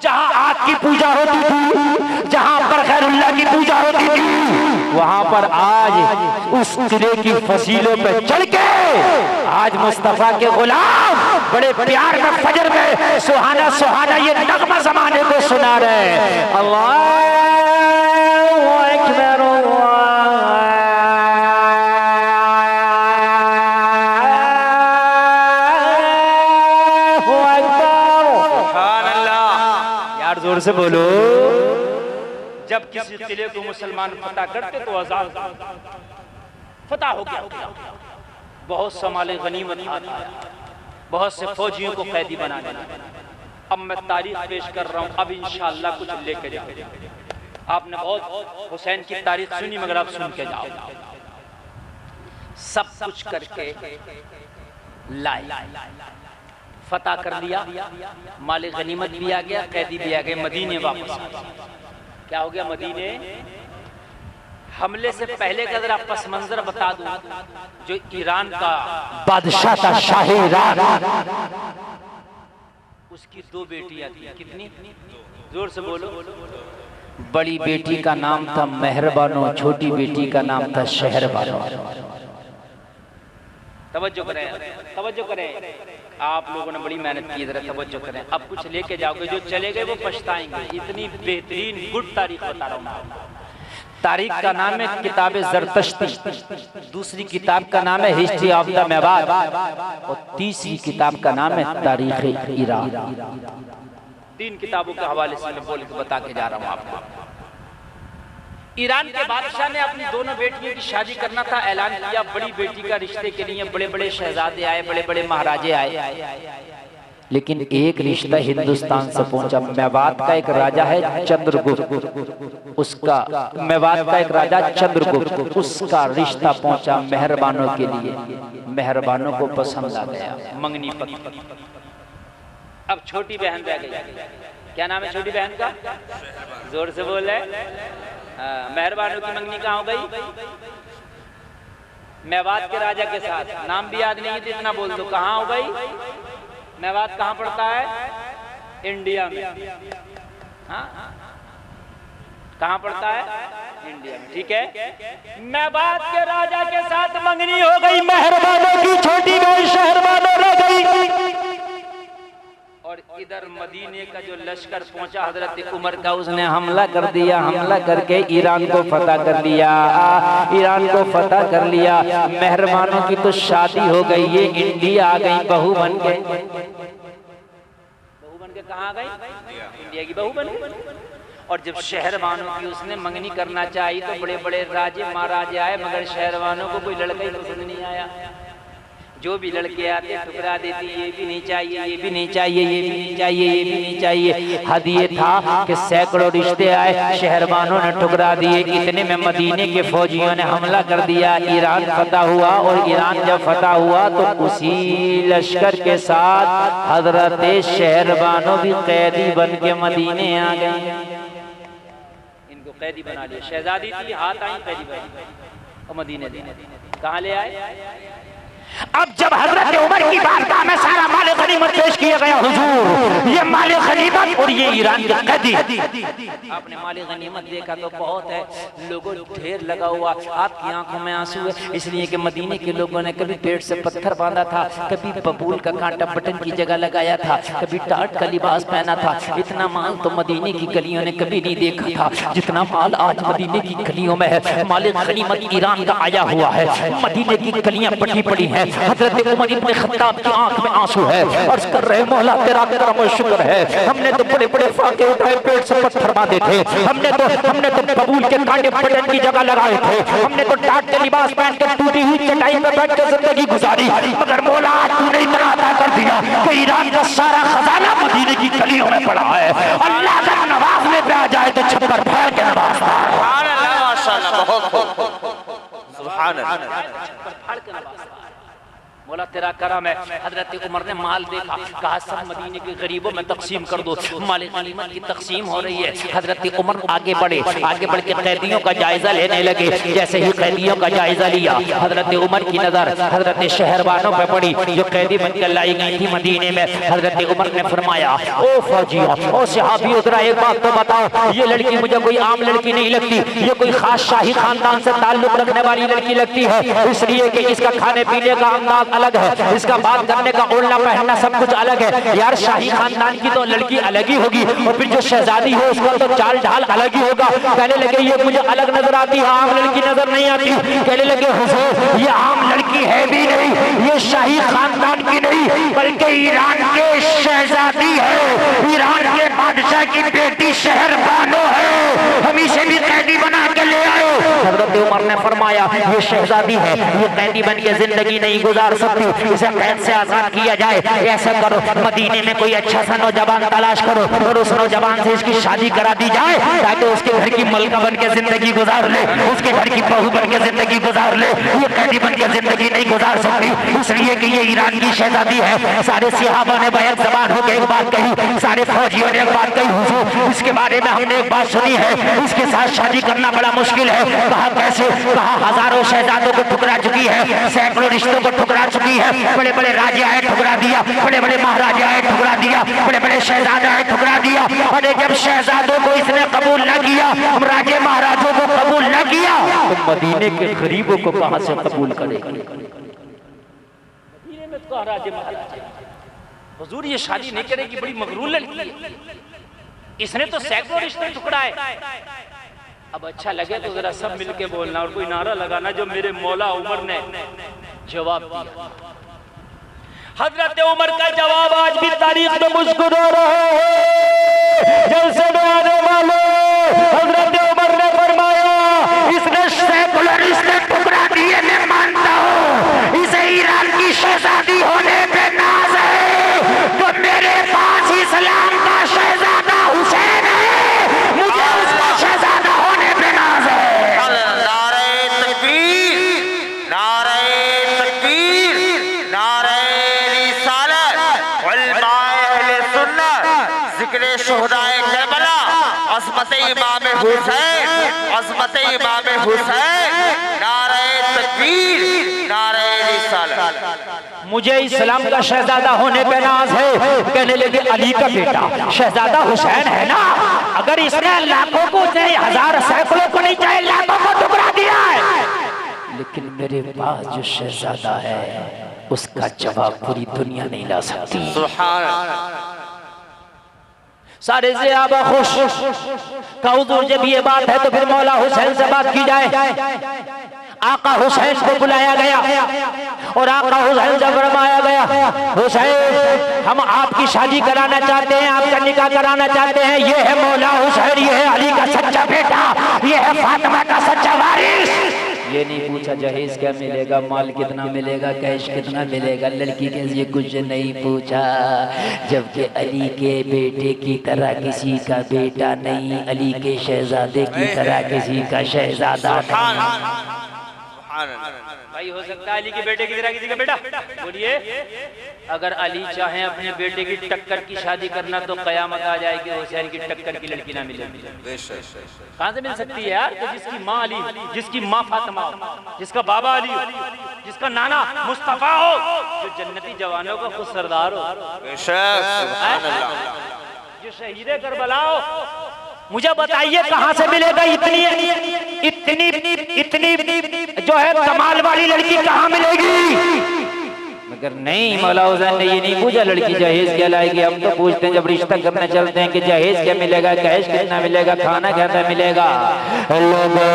जहां आग की पूजा होती थी, जहां पर खैरुल्लाह की पूजा होती थी, वहां पर आज उस किले की फसीलों पे चढ़ के आज मुस्तफा के गुलाम बड़े प्यार में फजर में सुहाना सुहाना ये नगमा जमाने को सुना रहे। अल्लाहु अकबर, सुभान अल्लाह। यार जोर से बोलो। जब किसी किले को मुसलमान फतह करते तो आजाद फतह हो गया, बहुत समाले गनीमत हाथ आया, बहुत से फौजियों को कैदी बना देना। अब मैं तारीख पेश कर रहा हूँ, अब इंशाअल्लाह कुछ लेके जाओ। आपने बहुत हुसैन की तारीख सुनी, मगर आप सुन के जाओ। सब कुछ करके लाए, फतह कर लिया, माल गनीमत भी आ गया, कैदी भी आ गए, मदीने वापस आ गए। क्या हो गया मदीने? हमले से पहले का जरा पस मंजर बता दूं, जो ईरान का बादशाह था शाह ईरान, उसकी 2 बेटियां थी। कितनी? जोर से बोलो। बड़ी बेटी का नाम था मेहरबानो, छोटी बेटी का नाम था शहरबानो। तवज्जो करें, तवज्जो करें, आप लोगों ने बड़ी मेहनत की, जरा तवज्जो करें। अब कुछ लेके जाओगे, जो चले गए वो पछताएंगे। इतनी बेहतरीन गुड तारीख बता रहा हूँ। तारीख का नाम है किताब ज़रतश्ती, दूसरी किताब का नाम है हिस्ट्री ऑफ द मेवात, और तीसरी किताब का नाम है तारीख ईरान। 3 किताबों के हवाले से मैं बोल के बता के जा रहा हूँ आपको। ईरान के बादशाह ने अपनी दोनों बेटियों की शादी करना था, ऐलान किया। बड़ी बेटी का रिश्ते के लिए बड़े बड़े शहजादे आए, बड़े बड़े महाराजे आए, लेकिन एक रिश्ता हिंदुस्तान से पहुंचा। मेवात का एक राजा है चंद्रगुप्त, उसका मेवात का एक राजा चंद्रगुप्त, उसका रिश्ता पहुंचा मेहरबानों के लिए। मेहरबानों को पसंद आ गया, मंगनी पकी। अब छोटी बहन रह गई। क्या नाम है छोटी बहन का? जोर से बोल रहे। मेहरबानों की मंगनी कहाँ हो गई? मेवात के राजा के साथ। नाम भी याद नहीं है तो इतना बोल दो, कहाँ हो गई? मेवात कहाँ पड़ता है? इंडिया में। हाँ, कहाँ पड़ता है? इंडिया में। ठीक है, मेवात के राजा के साथ मंगनी हो गई, मेहरबानों की छोटी बहन शहरबानो रह गई। और इधर मदीने का जो लश्कर पहुंचा हजरत उमर का, उसने हमला कर दिया, हमला करके ईरान को फतह कर लिया, ईरान को फतह कर लिया। मेहरबानों की तो शादी हो गई, ये इंडिया आ गई बहू बन के। बहू बन के कहाँ आ गई? इंडिया की बहू बन गई। और जब शहरबानों की उसने मंगनी करना चाहिए तो बड़े बड़े राजे महाराजे आए, मगर शहरबानों को कोई लड़का ही पसंद नहीं आया। जो भी लड़के आते ठुकरा देती, ये भी नहीं चाहिए, ये भी नहीं चाहिए, ये भी नहीं चाहिए, ये भी नहीं चाहिए। हद ये था कि सैकड़ों रिश्ते आए, शहरबानों ने ठुकरा दिए। इतने में मदीने के फौजियों ने हमला कर दिया, ईरान फतह हुआ। और ईरान जब फतह हुआ तो उसी लश्कर के साथ हजरत शहरबानों भी कैदी बन के मदीने आ गए। इनको कैदी बना लिया। शहजादी थी, हाथ आई कैदी बनी और मदीने दे। कहाँ ले आए? अब जब हजरत उमर की बारगाह में सारा माल गनीमत पेश किया गया, हुजूर ये माल गनीमत और ये ईरान के कैदी। आपने माल गनीमत देखा तो बहुत है, लोगों ढेर लगा हुआ, आपकी आंखों में आंसू है, इसलिए कि मदीने के लोगों ने कभी पेट से पत्थर बांधा था, कभी बबूल का कांटा बटन की जगह लगाया था, कभी टाट का लिबास पहना था। इतना माल तो मदीने की गलियों ने कभी नहीं देखा था जितना माल आज मदीने की गलियों में है। माल गनीमत ईरान का आया हुआ है, मदीने की गलियां पटी पड़ी हैं। हजरत उमर इब्न खत्ताब की आंख में आंसू है, अर्ज कर रहे मौला तेरा करम और शुक्र है, हमने तो बड़े बड़े फाके उठाए, पेट से पत्थर बांधे थे, हमने तो बबूल के कांटे बटन की जगह लगाए थे, हमने तो टाट के लिबास पहन के टूटी हुई चटाई पर बैठ कर जिंदगी गुजारी, मगर मौला तूने इतना अता कर दिया कि ईरान का सारा खजाना मदीने की गलियों में पड़ा है। अल्लाह का नवाज में आ जाए तो छप्पर फाड़ के नवाजता है। माशाअल्लाह, बहुत सुभान अल्लाह। बोला तेरा करम है। हजरत उमर ने माल देखा, कहा सब मदीने के गरीबों में तकसीम कर दो। माल गनीमत की तकसीम हो रही है। हजरत उमर आगे बढ़े, आगे बढ़ के कैदियों का जायजा लेने लगे। जैसे ही कैदियों का जायजा लिया, हजरत उमर की नजर हजरत शहरबानों पे पड़ी जो कैदी बनकर लाई गई थी मदीने में। हजरत उमर ने फरमाया, ओ फौजियों, ओ सहाबियों, जरा एक बात तो बताओ, ये लड़की मुझे कोई आम लड़की नहीं लगती, ये कोई खास शाही खानदान से ताल्लुक रखने वाली लड़की लगती है, इसलिए कि इसका खाने पीने का अंदाज अलग है, इसका बात करने का ओढ़ना पहनना सब कुछ अलग है। यार शाही खानदान की तो लड़की अलग ही होगी, और फिर जो शहजादी हो उसका तो चाल ढाल अलग ही होगा। कहने लगे ये मुझे अलग नजर आती है, आम लड़की नजर नहीं आती। कहने लगे हुजूर ये आम लड़की है भी नहीं, ये शाही खानदान की नहीं बल्कि ईरान के शहजादी है, ईरान के बादशाह की बेटी शहर बानो है, हम इसे भी कैदी बना के ले आए। हजरत उमर ने फरमाया ये शहजादी है, ये कैदी बन के जिंदगी नहीं गुजार सकती, इसे कैद से आजाद किया जाए। ऐसा करो मदीने में कोई अच्छा सा नौजवान तलाश करो और उस नौजवान से इसकी शादी करा दी जाए ताकि उसके घर की मलका बन के जिंदगी गुजार ले, उसके घर की बहू बन के जिंदगी गुजार ले। ये कैदी बन के जिंदगी नहीं गुजार सकती इसलिए कि ये ईरान की शहजादी है। सारे सहाबा ने बैक ज़बान होकर एक बात कही, सारे फौजियों ने एक बात कही, हुजूर इसके बारे में हमने एक बात सुनी है, इसके साथ शादी करना बड़ा मुश्किल है। कहा कैसे? कहा हजारों शहजादों को ठुकरा चुकी है, सैकड़ों रिश्तों को ठुकरा चुकी है, बड़े बड़े राजा आए ठुकरा दिया, बड़े बड़े महाराजा आए ठुकरा दिया, बड़े बड़े शहजादे आए ठुकरा दिया। अरे जब शहजादों को इसने कबूल न किया, राजे महाराजों को कबूल न किया, तो मदीने के गरीबों को कहां से कबूल करेगा? मदीने में तो राजे महाराजे हुजूर ये शादी नहीं करेगी, बड़ी मगरूर लड़की है, इसने तो सैकड़ों रिश्ते टुकड़ाए। अब अच्छा लगे तो जरा सब मिलके बोलना और कोई नारा लगाना जो मेरे मौला उमर ने जवाब दिया। हजरत उमर का जवाब आज भी तारीख में मुस्कुरा रहा है। जलसे में आने वाले हजरत उमर ने फरमाया इसने सैकड़ों रिश्ते टुकड़ा दिए, मैं मानता हूँ इसे ईरान की शहजादी होने पे नाज है, तो मेरे पास इस्लाम का शहजादा हुसैन है, मुझे उसका शहजादा होने पे नाज है। नारे तकबीर, नारे तकबीर, नारे रिसालत, उलमाए अहले सुन्नत, जिक्रे शुहदाए करबला, अज़मत इमाम हुसैन, अज़मत इमाम हुसैन, नारे तकबीर, नारे रिसालत। मुझे इस्लाम का शहजादा होने पे नाज है। कहने लगे अली का बेटा शहजादा हुसैन है ना, अगर इसने लाखों को चाहे हजार सैकड़ों को नहीं चाहे लाखों को टुकड़ा दिया है, लेकिन मेरे पास जो शहजादा है उसका जवाब पूरी दुनिया नहीं ला सकती। सुभान सारे सहाबा खुश का हुजूर जब ये बात है तो फिर मौला हुसैन से बात की जाए। आका हुसैन को बुलाया गया और आका हुसैन से फरमाया गया हुसैन हम आपकी शादी कराना चाहते हैं, आपका निकाह कराना चाहते हैं। ये है मौला हुसैन, ये है अली का सच्चा बेटा, ये है फातिमा का सच्चा वारिस। ये नहीं पूछा जहेज क्या मिलेगा, माल कितना मिलेगा, कैश कितना मिलेगा, लड़की के लिए कुछ नहीं पूछा। जबकि अली के बेटे की तरह किसी का बेटा नहीं, अली के शहजादे की तरह किसी का शहजादा नहीं। भाई हो सकता है अली के बेटे की तरह किसी का बेटा? बोलिए, अगर अली चाहे अपने बेटे की टक्कर की शादी करना तो कयामत आ जाएगी, हुसैन की टक्कर की लड़की ना मिलेगी। कहां से मिल सकती है यार? तो जिसकी माँ अली, जिसकी माँ फातिमा हो, जिसका बाबा अली हो, जिसका नाना मुस्तफा हो, जो जन्नती जवानों का खुद सरदार हो, जो शहीद करबला हो। मुझे बताइए कहां से मिलेगा इतनी इतनी इतनी जो है कमाल वाली लड़की कहां मिलेगी? मगर नहीं, मौला हुसैन ने ये नहीं पूछा लड़की जहेज क्या लाएगी। हम तो पूछते हैं जब रिश्ता करने चलते हैं कि जहेज क्या मिलेगा, कैश कितना मिलेगा, खाना क्या मिलेगा। लोगों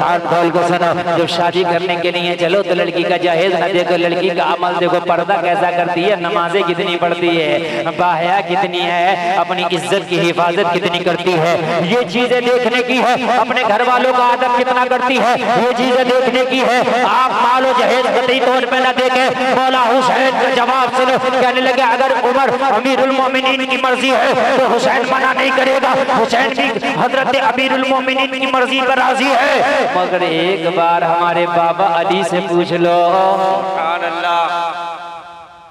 कान खोल को सुनो, जब शादी करने के लिए चलो तो लड़की का जहेज ना देखो, लड़की का अमल देखो, पर्दा कैसा करती है, नमाजें कितनी पढ़ती है, बाहया कितनी है, अपनी इज्जत की हिफाजत कितनी करती है, ये चीजें देखने की है। अपने घर वालों का आदर कितना करती है, ये चीजें देखने की है। आप मालो जहेज कतई तौर पे ना देखे। मौला हुसैन का जवाब सुनो, कहने लगे अगर उमर अमीरुल मोमिनीन की मर्जी है तो हुसैन मना नहीं करेगा, हुसैन भी हजरत अमीरुल मोमिनीन की मर्जी पर राजी है। मगर एक बार हमारे बाबा अली से पूछ लो।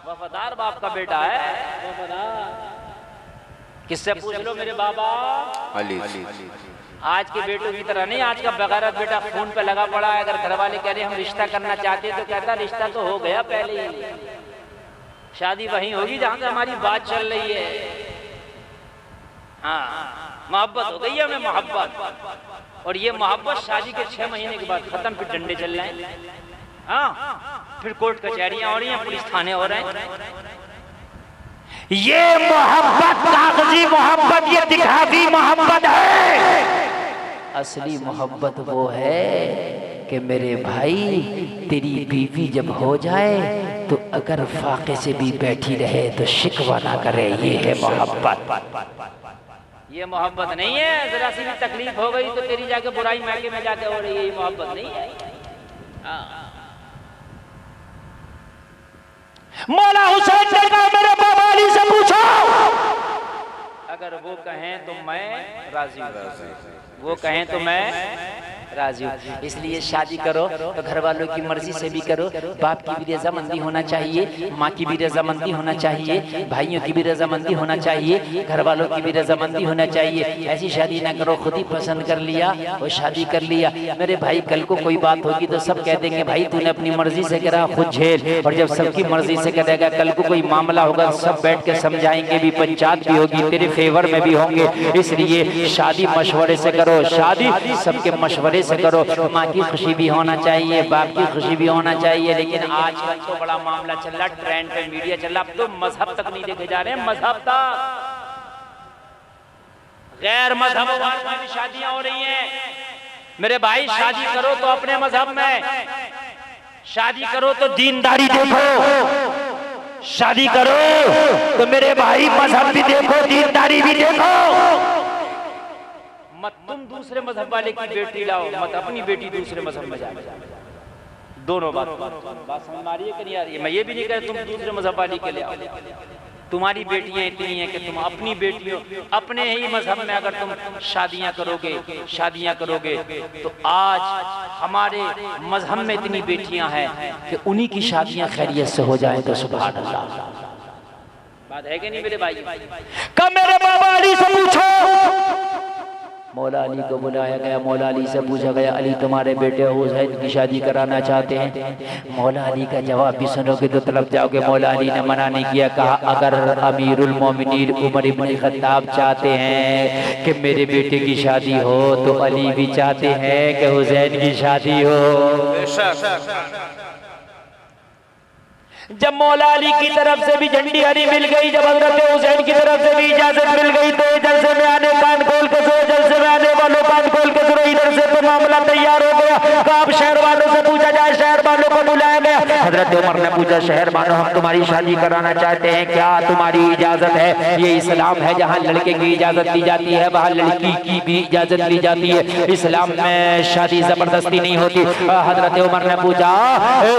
वफादार बाप का बेटा है, किससे पूछ लो मेरे बाबा अली। आज के बेटों की तरह नहीं, आज का बगैरत बेटा फोन पे लगा पड़ा है। अगर घर वाले कह रहे हम रिश्ता करना चाहते हैं तो कहता रिश्ता तो हो गया पहले ही, शादी वहीं होगी जहां से हमारी बात चल रही है। हाँ, मोहब्बत हो गई है हमें, मोहब्बत। और ये मोहब्बत शादी के 6 महीने के बाद खत्म, फिर डंडे चल रहे हैं। हाँ, फिर कोर्ट कचहरियां हो रही हैं, पुलिस थाने हो रहे हैं। ये मोहब्बत कागजी मोहब्बत, ये दिखावी मोहब्बत है। असली मोहब्बत वो है कि मेरे भाई तेरी बीवी जब हो जाए तो अगर फाके से भी बैठी रहे तो शिकवा ना करे, ये है मोहब्बत। ये मोहब्बत नहीं है। जरा सी भी तकलीफ हो गई तो तेरी जाके बुराई मैके में जाके हो रही है, ये मोहब्बत नहीं है। मौला हुसैन ने कहा मेरे बाबा अली से पूछो, अगर वो कहें तो मैं राजी हूँ, वो कहें तो मैं राजी हूँ। इसलिए शादी करो तो घर वालों की मर्जी से भी करो। बाप की भी रजामंदी होना चाहिए, माँ की भी रजामंदी होना चाहिए, भाइयों की भी रजामंदी होना चाहिए, घर वालों की भी रजामंदी होना चाहिए। ऐसी शादी ना करो खुद ही पसंद कर लिया और शादी कर लिया। मेरे भाई कल को कोई बात होगी तो सब कह देंगे भाई तूने अपनी मर्जी से करा, खुद झेल। और जब सबकी मर्जी से करेगा, कल को कोई मामला होगा सब बैठ के समझाएंगे भी, पंचायत भी होगी, तेरे फेवर में भी होंगे। इसलिए शादी मशवरे से करो, शादी सबके मशवरे से करो। माँ की खुशी भी होना चाहिए, बाप की खुशी भी होना चाहिए। लेकिन आजकल तो बड़ा मामला चल रहा, ट्रेंड पे मीडिया चल रहा, अब तो मजहब तक नहीं देखे जा रहे हैं। मजहब तक गैर मजहब में भी शादियां हो रही हैं। मेरे भाई शादी करो तो अपने मजहब में, शादी करो तो दीनदारी देखो, शादी करो तो मेरे भाई मजहब भी देखो, दीनदारी भी देखो। मत तुम दूसरे मजहब वाले की बेटी लाओ, मत अपनी बेटी दूसरे मजहब में जाए। दोनों बात समझ आ रही है कि नहीं आ रही है? मैं ये भी नहीं कह तुम दूसरे मजहब वाली के ले आओ। तुम्हारी बेटियां इतनी हैं कि तुम अपनी बेटियों अपने ही मजहब में अगर तुम शादियां करोगे तो आज हमारे मजहब में इतनी बेटियां हैं कि उन्हीं की शादियां खैरियत से हो जाए तो सुभान अल्लाह। बात है कि नहीं मेरे भाई? कब मेरे बाबा अली से पूछो, मौला अली को बुलाया गया। मौला अली से पूछा गया, अली तुम्हारे बेटे हुसैन की शादी कराना चाहते हैं? मौला अली का जवाब भी सुनोगे तो तलब जाओगे। मौला अली ने मना नहीं किया, कहा अगर अमीरुल मोमिनीन उमर इब्न खत्ताब चाहते हैं कि मेरे बेटे की शादी हो तो अली भी चाहते हैं कि हुसैन की शादी हो। जब मौला अली की तरफ से भी झंडी हरी मिल गई, जब हजरत हुसैन की तरफ से भी इजाजत मिल गई, तो जलसे में आने कान खोल के सुनो, जलसे में आने वालों कान खोल के सुनो। इधर से तो मामला तैयार हो गया। कब शहर वालों से पूछा जाए, शहर वालों को बुलाया गया। हजरत उमर ने पूछा, शहर वालों हम तुम्हारी शादी कराना चाहते हैं, क्या तुम्हारी इजाजत है? ये इस्लाम है जहाँ लड़के की इजाजत दी जाती है वहाँ लड़की की भी इजाजत दी जाती है। इस्लाम में शादी जबरदस्ती नहीं होती। हजरत उमर ने पूछा,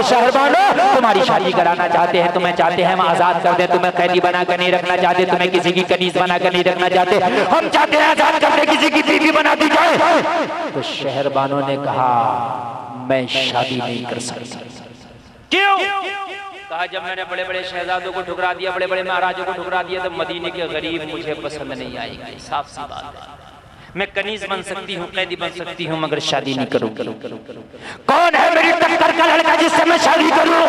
शहर वालों तुम्हारी शादी कराना चाहते हैं, तुम्हें चाहते हैं हम आजाद कर दें, तुम्हें कैदी बनाकर नहीं रखना चाहते, तुम्हें किसी की कनीज बनाकर नहीं रखना चाहते, हम चाहते हैं आजाद कर दें, किसी की बीवी बना दी जाए। तो शहरबानों ने कहा मैं शादी नहीं कर सकता। क्यों? कहा जब मैंने बड़े बड़े शहजादों को ठुकरा दिया, बड़े बड़े महाराजों को ठुकरा दिया, तो मदीने के गरीब मुझे पसंद नहीं आएगी। साफ सी बात है, मैं कनीज बन सकती हूँ, कैदी बन सकती हूँ, मगर शादी नहीं करूंगी। कौन है मेरी टक्कर का लड़का जिससे मैं शादी करूं?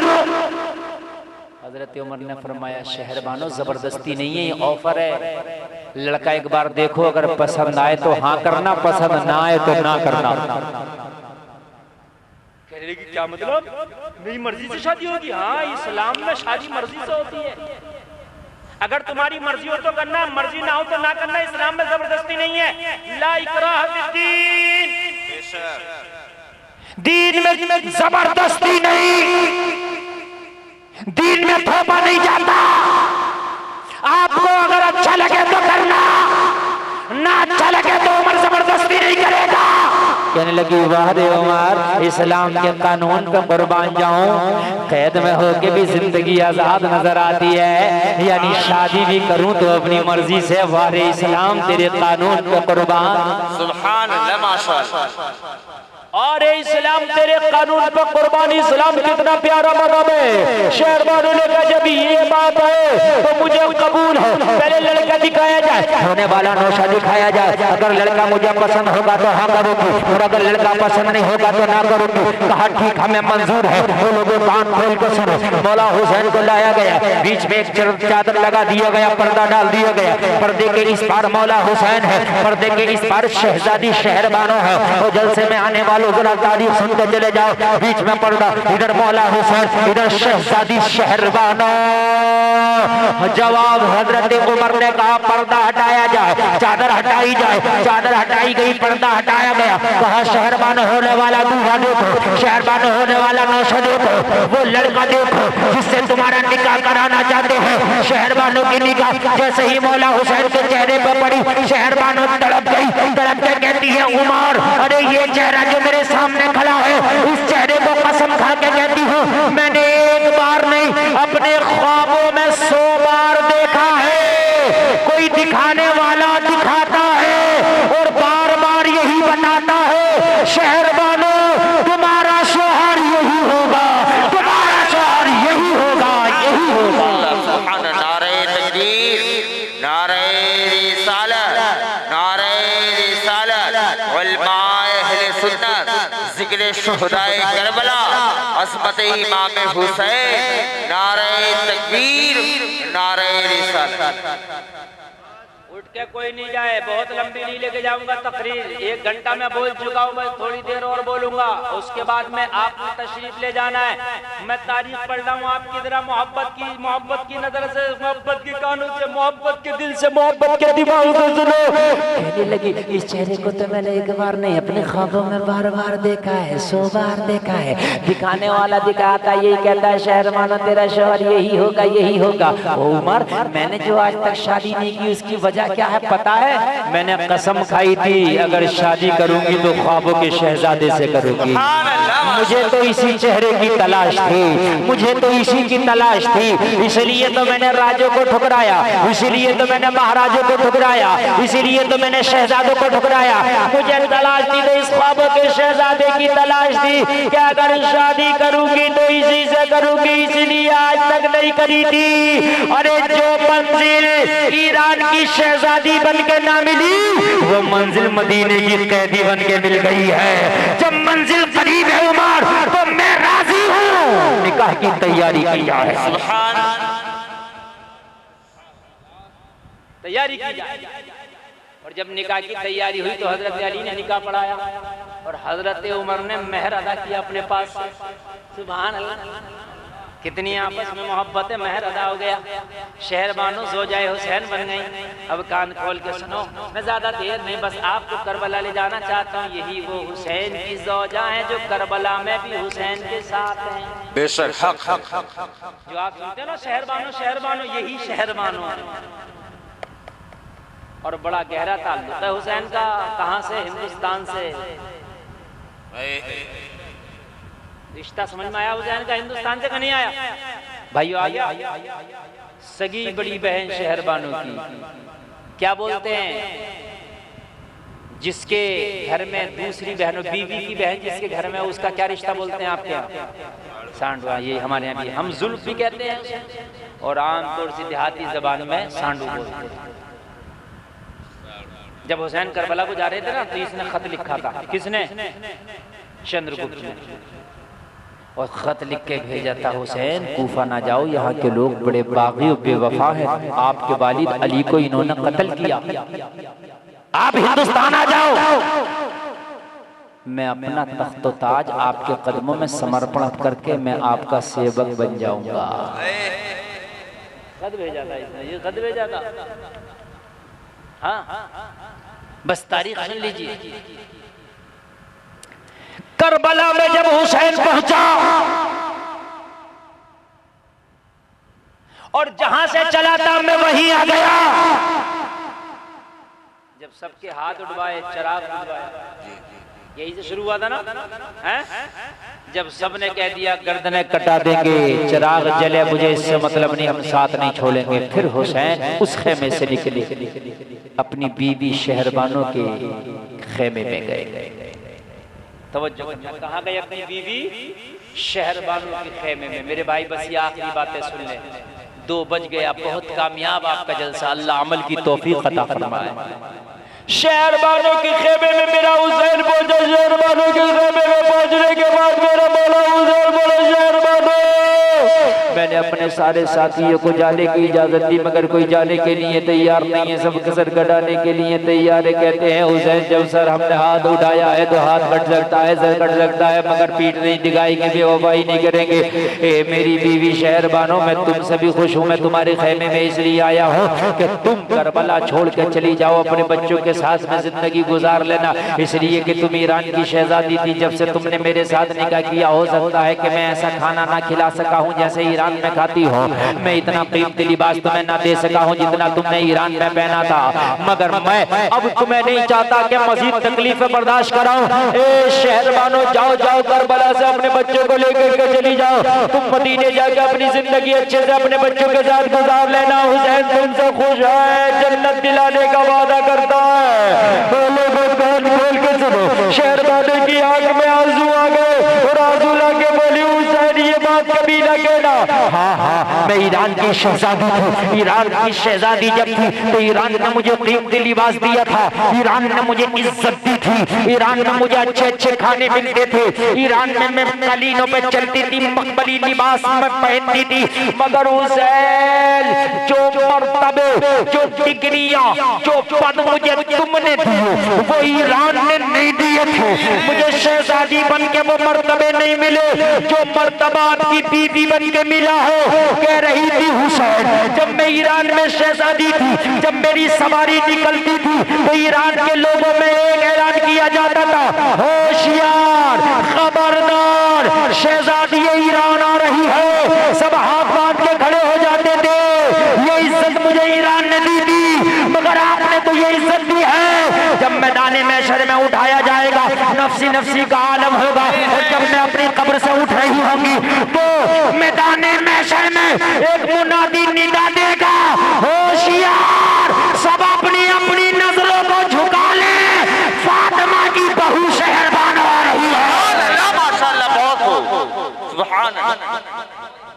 हजरत उमर ने फरमाया, शहरबानो जबरदस्ती नहीं है, ये ऑफर है। लड़का एक बार देखो, अगर पसंद आए तो हाँ करना, पसंद ना आए तो ना करना। कहने लगी क्या मतलब? मेरी मर्जी से शादी होगी? हाँ, इस्लाम में शादी मर्जी से होती है। अगर तुम्हारी मर्जी हो तो करना, मर्जी ना हो तो ना करना। इस्लाम में जबरदस्ती नहीं है। ला इकराह फिद्दीन, दीन में जबरदस्ती नहीं, दीन में थोपा नहीं जाता। आपको अगर अच्छा लगे तो करना, ना अच्छा लगे तो उमर जबरदस्ती नहीं करेगा। कहने लगी वाह रे उमर, इस्लाम के कानून पे कुर्बान जाऊं, कैद में होके भी जिंदगी आजाद नजर आती है, यानी शादी भी करूं तो अपनी मर्जी से। वाह रे इस्लाम, तेरे कानून पे कुर्बान। सुभान अल्लाह, माशाअल्लाह। और इस्लाम तेरे कानून पर कुर्बानी। इस्लाम कितना प्यारा मज़हब है। शहरबानों ने कहा जब ये बात है तो मुझे कबूल है, पहले लड़का दिखाया जाए, होने वाला नौशा दिखाया जाए। अगर लड़का मुझे पसंद होगा तो हाँ करूंगी, और अगर लड़का पसंद नहीं होगा तो ना करूंगी। कहा ठीक हमें मंजूर है। वो लोगों कान खोल कर सुनो। मौला हुसैन को लाया गया, बीच में एक चादर लगा दिया गया, पर्दा डाल दिया गया। पर्दे के इस पार मौला हुसैन है, पर्दे के इस पार शहजादी शहरबानो है। और जलसे में आने वालों जरा तारीफ सुनते चले जाओ। बीच में पर्दा, इधर मौला हुसैन, इधर शहजादी शहरबानो। जवाब हजरत उमर ने कहा पर्दा हटाया जाए, चादर हटाई जाए। चादर हटाई गई, पर्दा हटाया गया। कहा शहरबान होने वाला दूल्हा देखो, शहरबान होने वाला नौशा देखो, वो लड़का देखो जिससे तुम्हारा निकाह कराना चाहते हैं। शहरबानों की निगाह जैसे ही मौला हुसैन के चेहरे पर पड़ी, शहरबानों तड़प गई। तड़प के कहती है उमर, अरे ये चेहरा जो मेरे सामने खड़ा है, इस चेहरे को कसम खा के कहती हूँ मैंने एक बार नहीं अपने ख्वाबों में 100 बार देखा है। कोई दिखाने वाला दिखाता है और बार बार यही बताता है शहरबानों तुम्हारा शोहर यही होगा, तुम्हारा शोहर यही होगा, यही होगा। नारे तकबीर, नारे रिसालत, नारे रिसालत, उलमाए अहले सुन्नत, जिक्र शुहदाए करबला, असमत इमाम हुसैन, नारे तकबीर, नारे रिसालत। उठ के कोई नहीं जाए, बहुत लंबी नहीं लेके जाऊंगा तकरीर। 1 घंटा मैं बोल चुका हूँ, मैं थोड़ी देर और बोलूंगा, उसके बाद में आपको तशरीफ ले जाना है। मैं तारीफ पढ़ रहा हूँ आपकी तरह, मोहब्बत की नजर से, मोहब्बत की कानों से, मोहब्बत के दिल से, मोहब्बत के दिमाग से सुनो। कहने लगी इस चेहरे को तो मैंने एक बार नहीं अपने ख्वाबों में बार बार देखा है, 100 बार देखा है। दिखाने वाला दिखाता यही कहता है शहरबानो तेरा शोहर यही होगा, यही होगा। उमर मैंने जो आज तक शादी नहीं की उसकी वजह क्या है पता है? मैंने कसम खाई थी अगर शादी करूंगी तो ख्वाबों के शहजादे से करूंगी। मुझे तो इसी चेहरे की तलाश थी, मुझे तो इसी की तलाश थी, इसलिए तो मैंने राजों को ठुकराया, इसीलिए तो मैंने महाराजों को ठुकराया, इसीलिए तो मैंने शहजादों को ठुकराया। मुझे तलाश थी तो इस ख्वाबों के शहजादे की तलाश थी कि अगर शादी करूंगी तो इसी से करूंगी, इसलिए आज तक नहीं करी थी। अरे जो मंजिल ईरान की शहजादी बन के ना मिली, वो मंजिल मदीने की कैदी बन के मिल गई है। जब मंजिल करीब है उमर तो मैं राजी हूँ, निकाह की तैयारी की जाए। तैयारी की जाए। और जब निकाह की तैयारी हुई तो हजरत अली ने निकाह पढ़ाया और हजरत उमर ने मेहर अदा किया अपने पास से। सुभान अल्लाह, कितनी आपस में मोहब्बत है, मेहर अदा हो गया। शहरबानो ज़ौजाए हुसैन बन गई। अब कान खोल के सुनो, मैं ज्यादा देर नहीं, बस आपको करबला ले जाना चाहता हूँ। यही वो हुसैन की ज़ौजा हैं जो करबला में भी हुसैन के साथ हैं। बेशक हक जो आप सुनते हो ना शहरबानो शहरबानो, यही शहरबानो है। और बड़ा गहरा ताल्लुक है हुसैन का। कहाँ से? हिंदुस्तान से। रिश्ता समझ में आया हुसैन का? हिंदुस्तान से नहीं आया भाइयों? आ गया। सगी बड़ी बहन शहरबानो की क्या बोलते हैं? जिसके घर में दूसरी बहनों, बीवी की बहन जिसके घर में, उसका क्या रिश्ता बोलते हैं आपके यहाँ? सांडवा। ये हमारे यहाँ भी हम जुल्फ भी कहते हैं और आमतौर से देहाती जबान में सांडू बोलते हैं। जब हुसैन करबला को जा रहे थे ना तो इसने खत लिखा था। किसने? चंद्रगुप्त ने। और खत लिख के भेजा था, हुसैन कूफा ना जाओ, यहाँ के लोग बड़े बागी और बेवफा हैं। आपके वालिद अली को इन्होंने कत्ल किया, आप हिंदुस्तान आ जाओ। मैं अपना तख्त ताज आपके कदमों में समर्पण करके मैं आपका सेवक बन जाऊंगा। खत भेजा था इसने, ये खत भेजा था। हाँ, बस तारीख सुन लीजिए। करबला में जब हुसैन पहुंचा और जहां से चला था मैं वहीं आ गया। जब सबके हाथ उठवाए, चराग उठवाए, यही से शुरू हुआ था ना? हैं? जब सबने कह दिया गर्दनें कटा देंगे, चिराग जले मुझे इससे मतलब नहीं, हम साथ नहीं छोड़ेंगे। फिर हुसैन उस खेमे से निकले, अपनी बीवी शहरबानों के खेमे में गए। तवज्जो, कहाँ गए? अपनी बीवी शहरबानों के खेमे में। मेरे भाई बस ये आखिरी बातें सुन लें। 2 बज गया, बहुत कामयाब आपका जलसा, अल्लाह अमल की तौफीक अता फरमाए। शहरबानों के खेमे में मेरा हुसैन पहुंचा। शहरबानों के खेमे में पहुंचने के बाद मेरा मौला हुसैन बोला, शहरबानों मैंने मैंने अपने सारे साथियों को जाने की इजाजत दी, मगर कोई जाने के लिए तैयार नहीं है, सब सर कटाने के लिए तैयार है। कहते हैं हुसैन जब सर हमने हाथ उठाया है तो हाथ कट सकता है, सर कट सकता है, मगर पीठ नहीं दिखाएंगे, बेवफाई नहीं करेंगे। ए मेरी बीवी शहरबानो, मैं तुमसे भी खुश हूँ, मैं तुम्हारे खैमे में इसलिए आया हूँ कि तुम करबला छोड़ के चली जाओ, अपने बच्चों के साथ में जिंदगी गुजार लेना, इसलिए कि तुम ईरान की शहजादी थी। जब से तुमने मेरे साथ निकाह किया, हो सकता है कि मैं ऐसा खाना ना खिला सका हूँ जैसे ईरान में खाती हो, मैं इतना कीमती लिबास तुम्हें ना दे सका हूँ जितना तुमने ईरान में पहना था, मगर मैं अब तुम्हें नहीं चाहता कि मजीद तकलीफें बर्दाश्त कराऊं। ए शहरबानो, जाओ जाओ करबला से अपने बच्चों को लेकर के चली जाओ, तुम मदीने जाकर अपनी जिंदगी अच्छे से अपने बच्चों के साथ गुजार लेना। हुसैन तुमसे खुश है, जन्नत दिलाने का वादा करता है। तो लोगों कान खोल के सुनो, शहरबानो की आंख में आंसू आ गए और आंसू लाके बोली हुसैन ये बात कभी ना कहना। हाँ हाँ, मैं ईरान की शहजादी थी, ईरान की शहजादी जब थी तो ईरान ने मुझे कीमती लिबास दिया था, ईरान ने मुझे इज्जत दी थी, ईरान में मुझे अच्छे अच्छे खाने मिलते थे, ईरान में मैं कालीनों पे चलती थी, मखमली लिबास में पहनती थी, मगर हुसैन जो मर्तबे, जो डिग्रियां, जो पद मुझे तुमने दिए वो ईरान ने नहीं दिए थे। मुझे शहजादी बन के वो मर्तबे नहीं मिले जो मर्तबा आपकी बीवी बन के मिला हो। कह रही थी हुसैन, जब मैं ईरान में शहजादी थी, जब मेरी सवारी निकलती थी तो ईरान के लोगों में एक ऐलान किया जाता था, होशियार, खबरदार, शहजादी ईरान आ रही है। सब हाथ बांध के खड़े हो जाते थे। ये इज्जत मुझे ईरान ने दी थी, मगर आपने तो ये इज्जत दी है। जब मैदान महशर में उठाया जाएगा, नफसी नफसी का आलम होगा, और जब मैं अपनी कब्र से उठ रही होंगी तो मैदान महशर में एक मुनादी निदा देगा, होशियार, सब अपनी अपनी नजरों को झुका ले, फातिमा की बहू शहरबानो आ रही है। माशाअल्लाह, बहुत खूब, सुभान अल्लाह।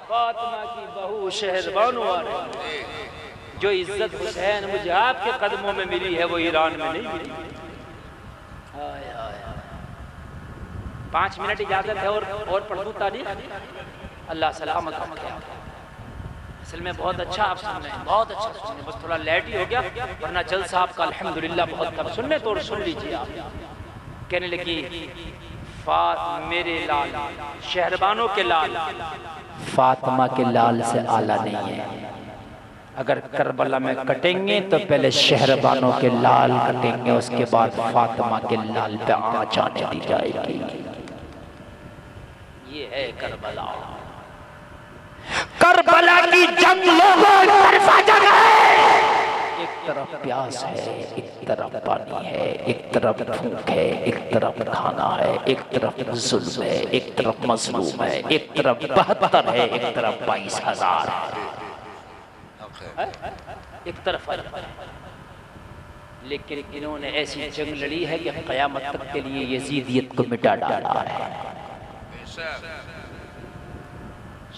फातिमा की बहू शहरबानो आ रही है। जो इज्जत हुसैन मुझे आपके कदमों में मिली है वो ईरान में नहीं मिली। 5 मिनट इजाजत है और पढ़ दूं तारीख। अल्लाह सलामत रखे। असल में बहुत अच्छा आप सुन रहे हैं, बहुत अच्छा सुन रहे हैं, बस थोड़ा लेट ही हो गया, वरना जलसा आपका अल्हम्दुलिल्लाह बहुत कम सुनने तो सुन लीजिए आप। कहने लगी मेरे लाल, शहरबानों के लाल फातिमा के लाल से आला नहीं है। अगर करबला में कटेंगे तो पहले शहरबानों के लाल कटेंगे, उसके बाद फातिमा के लाल पे आँच आने दी जाएगी। ये है करबला। करबला की जंग लोगों तरफा जंग है। एक तरफ प्यास है, एक तरफ पानी है, एक तरफ भूख है, एक तरफ खाना है, एक तरफ जुल्म है, एक तरफ मजलूम है, एक तरफ 72 है, एक तरफ 22,000 है, एक तरफ। लेकिन इन्होंने ऐसी जंग लड़ी है कि क़यामत तक के लिए यजीदियत को मिटा डाला है।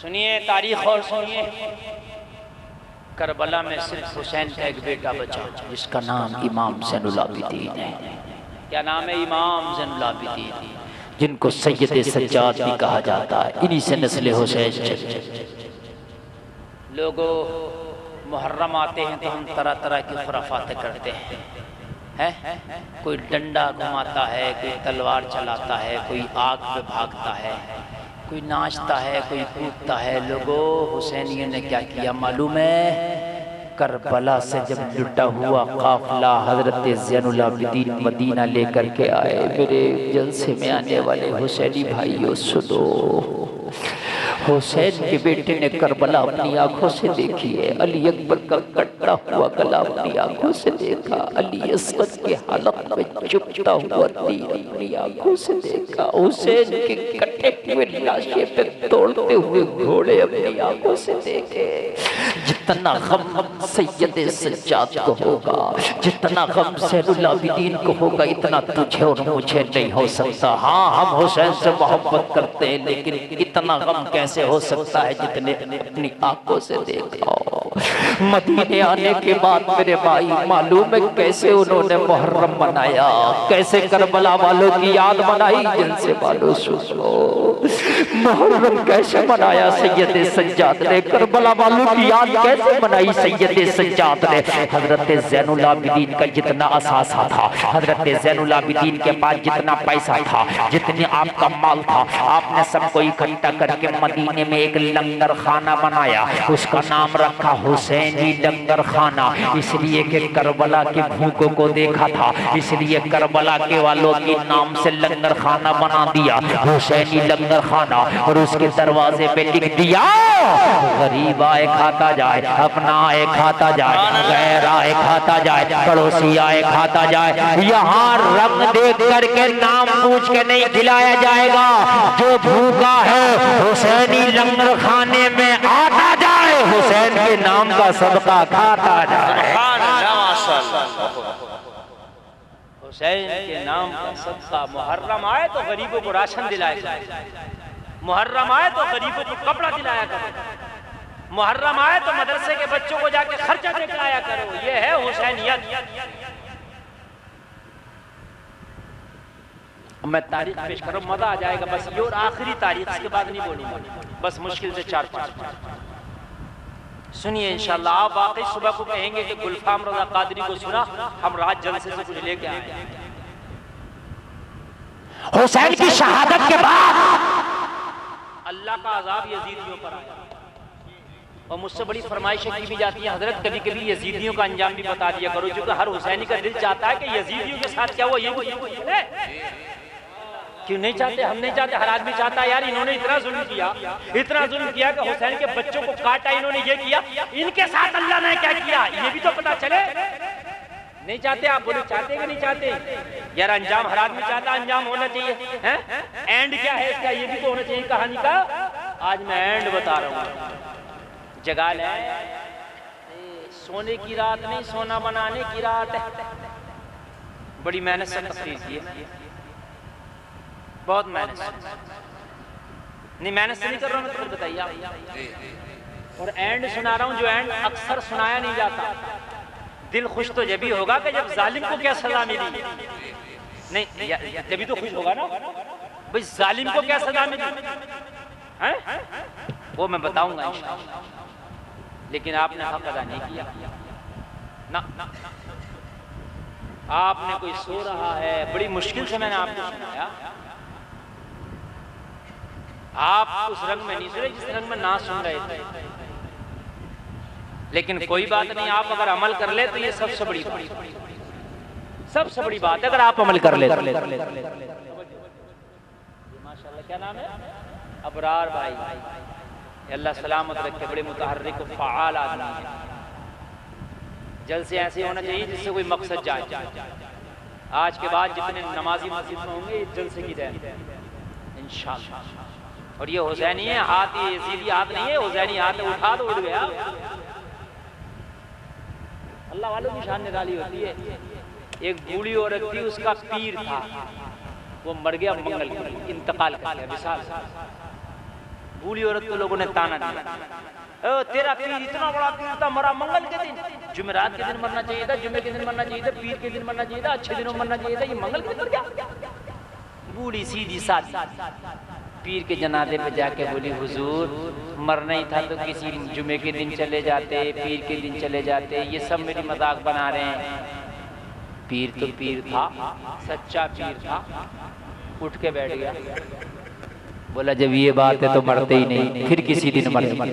सुनिए तारीख और सुनिए। करबला में सिर्फ हुसैन का एक बेटा बचा जिसका नाम इमाम ज़ैनुल आबिदीन है। क्या नाम है? इमाम ज़ैनुल आबिदीन, जिनको सैयद सज्जाद भी कहा जाता है। इन्हीं से नस्ल हुसैन। लोगों मुहर्रम आते हैं तो हम तरह तरह की खुराफातें करते हैं। कोई डंडा घुमाता है, कोई तलवार चलाता है, कोई आग पे भागता है, कोई नाचता है, कोई कूदता है। लोगों हुसैनियों ने क्या किया मालूम है? करबला से जब लुटा हुआ काफिला हजरत ज़ैनुल आबिदीन मदीना लेकर के आए। मेरे जलसे में आने वाले हुसैनी भाइयों सुनो, हुसैन के बेटे ने करबला अपनी आंखों से देखी है। अली अकबर का कटता हुआ गला अपनी आंखों से देखा। अली असगद के हालत में चुपता हुआ तीर अपनी आंखों से देखा। हुसैन के कटे हुए लाशे पे तोड़ते हुए घोड़े अपनी आंखों से देखे। जितना गम सैयद सज्जाद को होगा, जितना गम ज़ैनुल आबिदीन को होगा, इतना तुझे और मुझे नहीं हो सकता। हाँ, हम हुसैन से मोहब्बत करते हैं, लेकिन इतना गम कैसे कैसे हो सकता है जितने अपनी आंखों से देखा। मदीने आने के बाद मेरे भाई मालूम है कैसे उन्होंने मुहर्रम मनाया, कैसे करबला वालों की याद मनाई। जिनसे वालों सुनो मुहर्रम कैसे मनाया सैयद सज्जाद ने, करबला वालों की याद कैसे मनाई सैयद सज्जाद ने। हजरत ज़ैनुल आबिदीन का जितना असासा था, हजरत ज़ैनुल आबिदीन के पास जितना पैसा था, जितनी आपका माल था, आपने सबको इकट्ठा करके मदीने में एक लंगर खाना बनाया। उसका नाम रखा हुसैनी लंगर खाना, इसलिए कि करबला के भूखों को देखा था, इसलिए करबला के वालों के नाम से लंगर खाना बना दिया हुसैनी लंगर खाना। और उसके दरवाजे पे लिख दिया गरीब आए खाता जाए, अपना आए खाता जाए, गैर आए खाता जाए, पड़ोसी आए खाता जाए। यहाँ रंग देख करके नाम पूछ के नहीं खिलाया जाएगा। जो भूखा है हुसैनी लंगर खाने में आता जाए, हुसैन के नाम का सदका खाता जाए। हुसैन के नाम का सदका। मुहर्रम आए तो गरीबों को राशन दिलाया, मुहर्रम आए तो गरीबों को कपड़ा दिलाया करो, मुहर्रम आए तो मदरसे के बच्चों को जाके खर्चा दे के आया करो। ये है हुसैनियत। मैं तारीख पेश कर रहा हूं, मजा आ जाएगा। बस ये और आखिरी तारीख, इसके बाद नहीं बोलूंगा, बस मुश्किल से 4-5 सुनिए इंशाल्लाह। आप वाकई सुबह को कहेंगे कि गुलफाम रज़ा कादरी को सुना, हम रात जलसे से कुछ लेके आए। हुसैन की शहादत के बाद अल्लाह का अजाब यजीदियों पर आया, और मुझसे बड़ी फरमाइशें की भी जाती है, हजरत कभी कभी यजीदियों का अंजाम भी बता दिया करो, क्योंकि हर हुसैनी का दिल चाहता है कि यजीदियों के साथ क्या हुआ ये क्यों नहीं चाहते। हम नहीं चाहते, हर आदमी चाहता है यार इन्होंने इतना जुल्म किया, इतना जुल्म किया कि हुसैन के बच्चों को काटा, इन्होंने ये किया, इनके साथ अल्लाह ने क्या किया ये भी तो पता चले। नहीं चाहते। आप बोले चाहते कि नहीं चाहते यार? अंजाम हर आदमी चाहता, अंजाम होना चाहिए हैं? एंड क्या है इसका ये भी तो होना चाहिए कहानी का। आज मैं एंड बता रहा हूँ। जगाल है सोने की रात नहीं, सोना बनाने की रात है। बड़ी मेहनत से तकरीर की है, बहुत मेहनत से। नहीं मेहनत से नहीं कर रहा हूँ मैं, तो बताइए आप। और एंड सुना रहा हूँ जो एंड अक्सर सुनाया नहीं जाता। दिल खुश तो जब भी होगा कि जब जालिम को क्या सजा मिली, नहीं जब भी तो खुश होगा ना भाई। जालिम को क्या सजा मिली है वो मैं बताऊंगा इंशाअल्लाह, लेकिन आपने हक अदा नहीं किया ना। आपने कोई सो रहा है, बड़ी मुश्किल से मैंने आपको सुनाया, आप उस रंग में नहीं सुन रहे जिस रंग में ना सुन रहे थे। लेकिन कोई बात नहीं, आप अगर अमल कर ले तो ये सबसे बड़ी बात, सबसे बड़ी बात है अगर आप अमल कर ले। माशाल्लाह क्या नाम है? अबरार भाई, अल्लाह सलामत रखे। बड़े मुतहर्रिक फ़आल आदमी है। जलसे ऐसे होना चाहिए जिससे कोई मकसद जाए। आज के बाद जितने नमाजी मस्जिद में होंगे जलसे की जाए इंशाअल्लाह। और ये हुसैनी है हाथ, ये सीधी हाथ नहीं है, हुसैनी हाथ उठा तो उड़ गया। अल्लाह वालों की शान निराली होती है। एक बूढ़ी औरत थी, उसका पीर था, वो मर गया मंगल को, इंतकाल कर गया विशाल। बूढ़ी औरत को लोगों ने ताना दिया, तेरा पीर इतना बड़ा पीर था, मरा मंगल के दिन। जुमेरात के दिन मरना चाहिए था, जुमे के दिन मरना चाहिए था, पीर के दिन मरना चाहिए था, अच्छे दिनों मरना चाहिए था, ये मंगल के दिन मर गया। बूढ़ी सीधी सादी पीर के जनाजे पे जाके बोली, हुजूर मरना ही था तो किसी जुमे के दिन चले जाते, पीर के दिन चले जाते, ये सब मेरी मजाक बना रहे हैं। पीर तो पीर था, सच्चा पीर था। उठ के बैठ गया, बोला जब ये बात है तो मरते ही नहीं, फिर किसी दिन मरेंगे।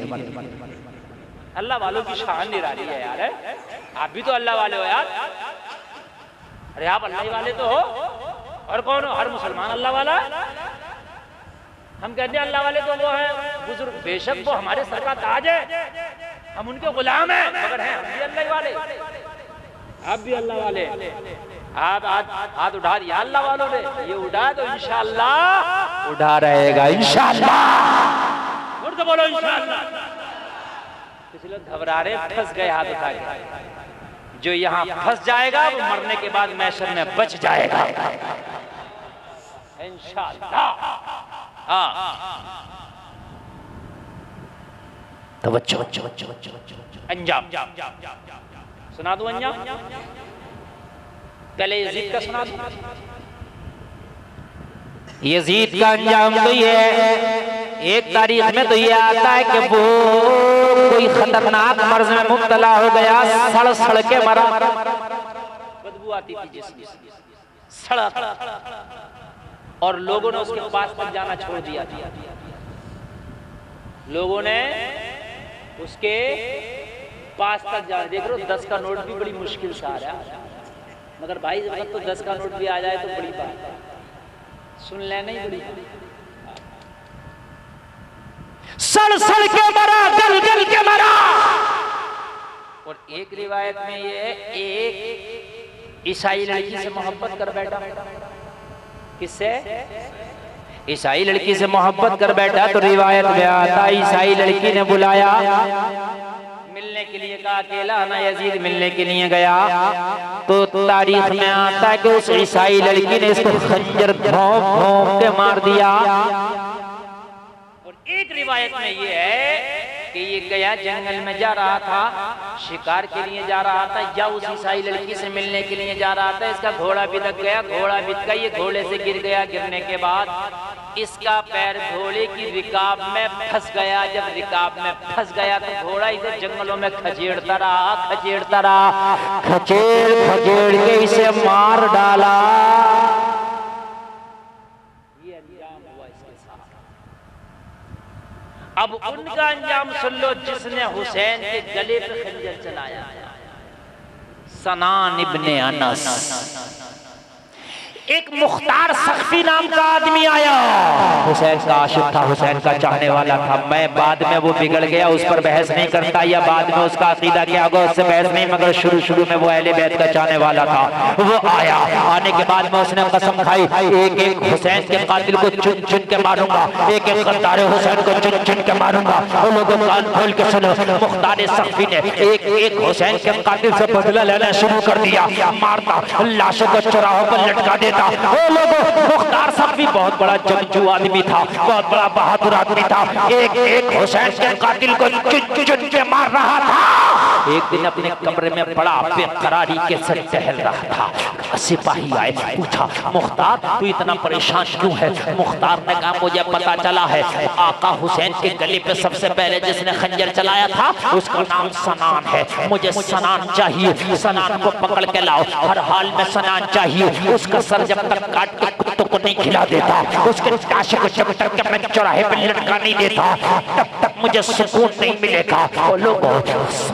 अल्लाह वालों की शान निराली है यार। आप भी तो अल्लाह वाले हो यार। अरे आप अल्लाह वाले तो हो, और कौन हो? हर मुसलमान अल्लाह वाला। हम कहते हैं अल्लाह वाले तो वो हैं बुजुर्ग, बेशक वो हमारे सर का ताज है, हम उनके गुलाम हैं, मगर हैं हम भी अल्लाह वाले। आप भी अल्लाह वाले। हाथ उठा दिया अल्लाह वालों ने, ये उठा तो इंशाअल्लाह उठा रहेगा इंशाअल्लाह। और तो बोलो इंशाअल्लाह। किसी लोग घबरा रहे, फंस गए हाथ उठा के। जो यहाँ फंस जाएगा वो मरने के बाद महशर में बच जाएगा इंशाअल्लाह। तवज्जो। अंजाम सुना दूं अंजाम? पहले यजीद का सुना दूं। यजीद का अंजाम तो ये है, एक तारीख में तो ये आता है कि वो कोई खतरनाक मर्ज में मुब्तला हो गया, सड़ सड़ के मरा। बदबू आती थी जिसमें, सड़ा, और लोगों ने उसके पास तक जाना छोड़ दिया। लोगों ने उसके पास तक जाना, देख रहे हो 10 का नोट भी बड़ी मुश्किल से आ रहा है, मगर भाई जब तो 10 का नोट भी आ जाए तो बड़ी बात है, सुन लेना ही बड़ी। सड़ सड़ के मरा, गल गल के मरा। और एक रिवायत में ये एक ईसाई लड़की से मोहब्बत कर बैठा। किससे? ईसाई लड़की से मोहब्बत कर बैठा, तो रिवायत में आता ईसाई लड़की ने बुलाया, मिलने के लिए कहा, अकेला आना। यजीद मिलने के लिए गया, तो तारीख में आता है कि उस ईसाई लड़की ने इसको खंजर भोंक भोंक के मार दिया। और एक रिवायत में ये है कि ये गया जंगल में जा रहा था, शिकार के लिए जा रहा था, या उस ईसाई लड़की से मिलने के लिए जा रहा था। इसका घोड़ा भी लग गया, घोड़ा बिक गया, ये घोड़े से गिर गया। गिरने के बाद इसका पैर घोड़े की रिकाब में फंस गया। जब रिकाब में फंस गया तो घोड़ा इसे जंगलों में खचेड़ता रहा, खचेड़ता रहा, खचेड़ खचेड़ के इसे मार डाला। ये अंजाम हुआ इसके साथ। अब उनका अंजाम सुन लो, जिसने हुसैन के गले पे खंजर चलाया। सनान इब्ने अनस, एक मुख्तार सख्फी नाम का आदमी आया, हुसैन का आशिक था, हुसैन का चाहने वाला था। मैं बाद में वो बिगड़ गया, उस पर बहस नहीं करता, या बाद में उसका अकीदा क्या होगा उससे बहस नहीं, मगर शुरू शुरू में वो अहले बैत का चाहने वाला था। वो आया, आने के बाद में उसने कसम खाई, एक एक हुसैन के कातिल को चुन चुन के मारूंगा, एक एक गद्दार हुसैन को चुन चुन के मारूंगा। वो लोगों कान खोल के सुनो, मुख्तार सख्फी ने एक एक हुसैन के कातिल से बदला लेना शुरू कर दिया, मारता, लाशों को चौराहों पर लटका देता। वो लोगों, मुख्तार सख्फी बहुत बड़ा जंगजू आदमी था, बहुत बड़ा बहादुर आदमी था, एक एक हुसैन के कातिल को चुन चुन के मार रहा था। एक दिन अपने कमरे में बड़ा बेकरारी के साथ टहल रहा था, सिपाही आए, पूछा, मुख्तार तू इतना परेशान क्यों है? मुख्तार ने कहा, मुझे पता चला है आका हुसैन के गले पे सबसे पहले जिसने खंजर चलाया था उसका नाम सनान है, मुझे सनान चाहिए, सनान को पकड़ के लाओ, हर हाल में सनान चाहिए। उसका सर जब तक काट के कुत्तों को नहीं खिला देता, उसके लाश को जब तक मैं चौराहे पे लटका नहीं देता, तब तक मुझे सुकून नहीं मिलेगा। वो लोगों,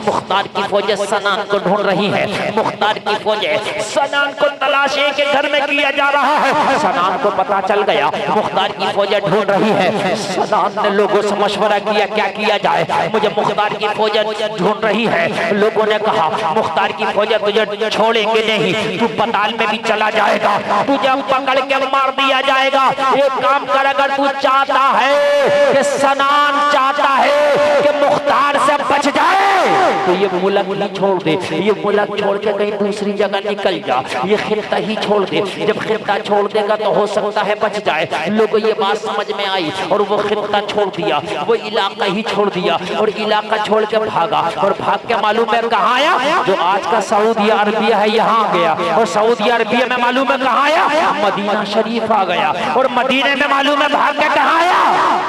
मुख्तार की फौजें सनान को ढूंढ रही है, मुख्तार की फौजें सनान को तलाश एक घर में किया जा रहा है। सनान को पता चल गया मुख्तार की फौजें ढूंढ रही है। सनान ने लोगों से मशवरा किया क्या किया जाए, मुझे मुख्तार की फौजें ढूंढ रही है। लोगों ने कहा, मुख्तार की फौजें तुझे छोड़ेंगे नहीं, तू पताल में भी चला जाएगा, तुझे पकड़ के मार दिया जाएगा। एक काम कर, अगर तू चाहता है कि सनान चाहता है कि मुख्तार से बच जाए, तो ये मुल्क ही छोड़ दे, ये मुल्क छोड़ के कहीं दूसरी जगह निकल जा, ये खित्ता ही छोड़ दे। जब खित्ता छोड़ देगा तो हो सकता है बच जाए। लोगों ये बात समझ में आई और वो खित्ता छोड़ दिया, वो इलाका ही छोड़ दिया और इलाका छोड़ के भागा। और भाग के मालूम है कहाँ आया? जो आज का सऊदी अरबिया है यहाँ आ गया, और सऊदी अरबिया में मालूम है कहाँ आया? मदीना शरीफ आ गया, और मदीने में मालूम है भाग के कहाँ आया?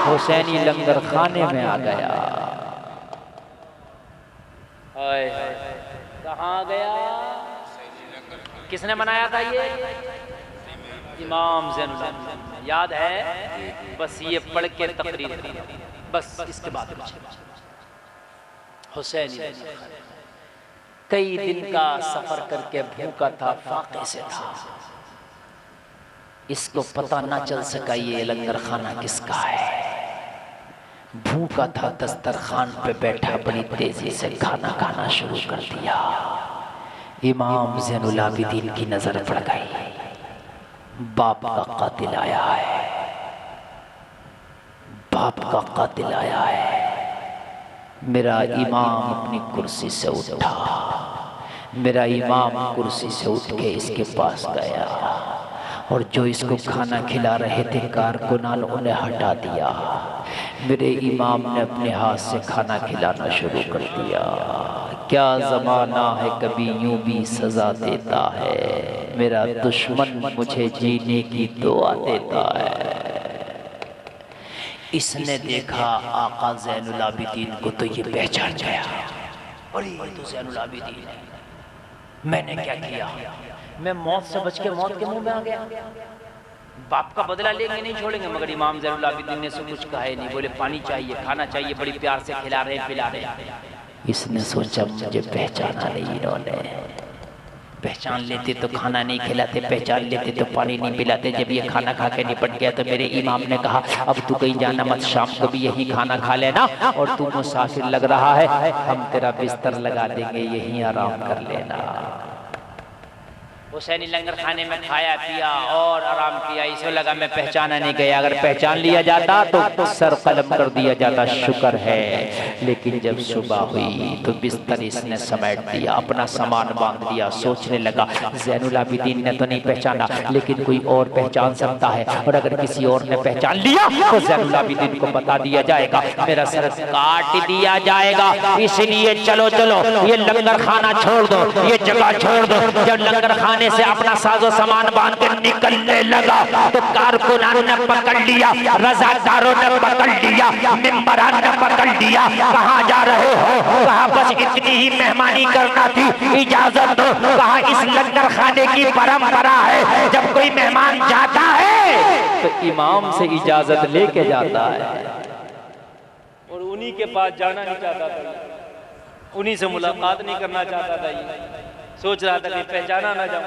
हुसैनी लंगर खाने में आ गया। कहाँ गया? किसने बनाया था ये? इमाम ज़ैनुल आबिदीन। याद है? बस ये पढ़ के तकरीर, बस इसके बाद हुसैन कई दिन का सफर करके भूखा था, फाके से था, इसको पता ना चल सका ये लंगर खाना किसका है। भूखा था, दस्तरखान पे बैठा, बड़ी तेजी से खाना खाना शुरू कर दिया। इमाम ज़ैनुल आबिदीन की नजर पड़ गई, बाप का कातिल आया है, बाप का कातिल आया है। मेरा इमाम अपनी कुर्सी से उठा, मेरा इमाम कुर्सी से उठ के इसके पास गया और जो इसको खाना खिला रहे थे कारकुनान उन्हें हटा दिया। मेरे इमाम ने अपने हाथ से खाना खिलाना शुरू कर दिया। क्या ज़माना है, कभी यूं भी सज़ा देता है, मेरा दुश्मन मुझे जीने की दुआ देता है। इसने देखा आका ज़ैनुल आबिदीन को तो ये पहचान गया, और ये तो ज़ैनुल आबिदीन है, मैंने क्या किया, मैं मौत से बच के मौत के मुंह में आ गया। बाप का बदला लेंगे नहीं छोड़ेंगे। मगर इमाम ज़ैनुल आबिदीन ने सब कुछ कहा ही नहीं, बोले पानी चाहिए, खाना चाहिए, बड़ी प्यार से खिला रहे पिला रहे। इसने सोचा मुझे पहचाना नहीं इन्होंने, पहचान लेते तो खाना नहीं खिलाते, पहचान लेते तो पानी नहीं पिलाते। जब ये खाना खा के निपट गया तो मेरे इमाम ने कहा अब तू कहीं जाना मत, शाम को भी यही खाना खा लेना, और तू मुसाफिर लग रहा है, हम तेरा बिस्तर लगा देंगे, यहीं आराम कर लेना। हुसैनी लंगर खाने में खाया पिया और आराम किया। इसे लगा मैं पहचाना नहीं गया, अगर पहचान लिया जाता तो सर कलम कर दिया जाता, शुक्र है। लेकिन जब सुबह हुई तो बिस्तर इसने समेट दिया, अपना सामान बांध दिया। सोचने लगा ज़ैनुल आबिदीन ने तो नहीं पहचाना, लेकिन कोई और पहचान सकता है, और अगर किसी और ने पहचान लिया तो ज़ैनुल आबिदीन को बता दिया जाएगा, मेरा सर काट दिया जाएगा। इसलिए चलो चलो ये लंगर खाना छोड़ दो, ये जगह छोड़ दो। जब लंगर खाने से अपना साजो सामान बांध के निकलने लगा तो कारकुनान ने पकड़ लिया, रज़ाकारों ने पकड़ लिया, मिंबरान ने पकड़ लिया। कहाँ जा रहे हो? कहा बस इतनी ही मेहमानी करना थी, इजाजत दो। कहा इस लंगर खाने की परंपरा है, जब कोई मेहमान जाता है तो इमाम से इजाजत लेके जाता है, और उन्हीं के पास जाना नहीं चाहता था, उन्हीं से मुलाकात नहीं करना चाहता था। ये सोच रहा था कि पहचाना ना जाऊं,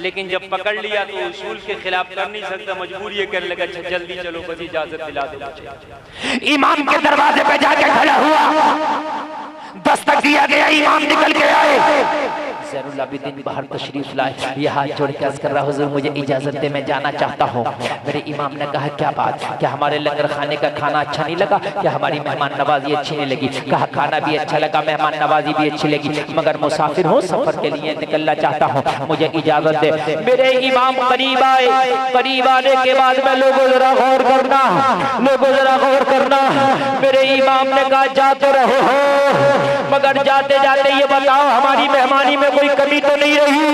लेकिन जब पकड़ लिया तो उसूल के खिलाफ कर नहीं सकता, मजबूरी ये करने लगा जल्दी चलो बस इजाजत दिला दो मुझे। इमाम के दरवाजे पे जाके खड़ा हुआ, दस्तक दिया गया, इमाम निकल के आए। ज़ैनुल आबिदीन बाहर तशरीफ लाए, ये हाथ जोड़ के अर्ज़ कर रहा हुज़ूर मुझे इजाज़त दे, मैं जाना चाहता हूँ। मेरे इमाम ने कहा क्या बात, क्या हमारे लंगर खाने का खाना अच्छा नहीं लगा, क्या हमारी मेहमान नवाजी अच्छी नहीं लगी? कहा खाना भी अच्छा लगा, मेहमान नवाजी भी अच्छी लगी, मगर मुसाफिर हूँ, सफर के लिए निकलना चाहता हूँ, मुझे इजाज़त दे। मेरे इमाम करीब आए, करीब आने के बाद में लोगों जरा गौर करना, लोगों जरा गौर करना। मेरे इमाम ने कहा जा तो रहे हो, मगर जाते जाते ये बताओ हमारी मेहमानी में कोई कमी तो नहीं रही,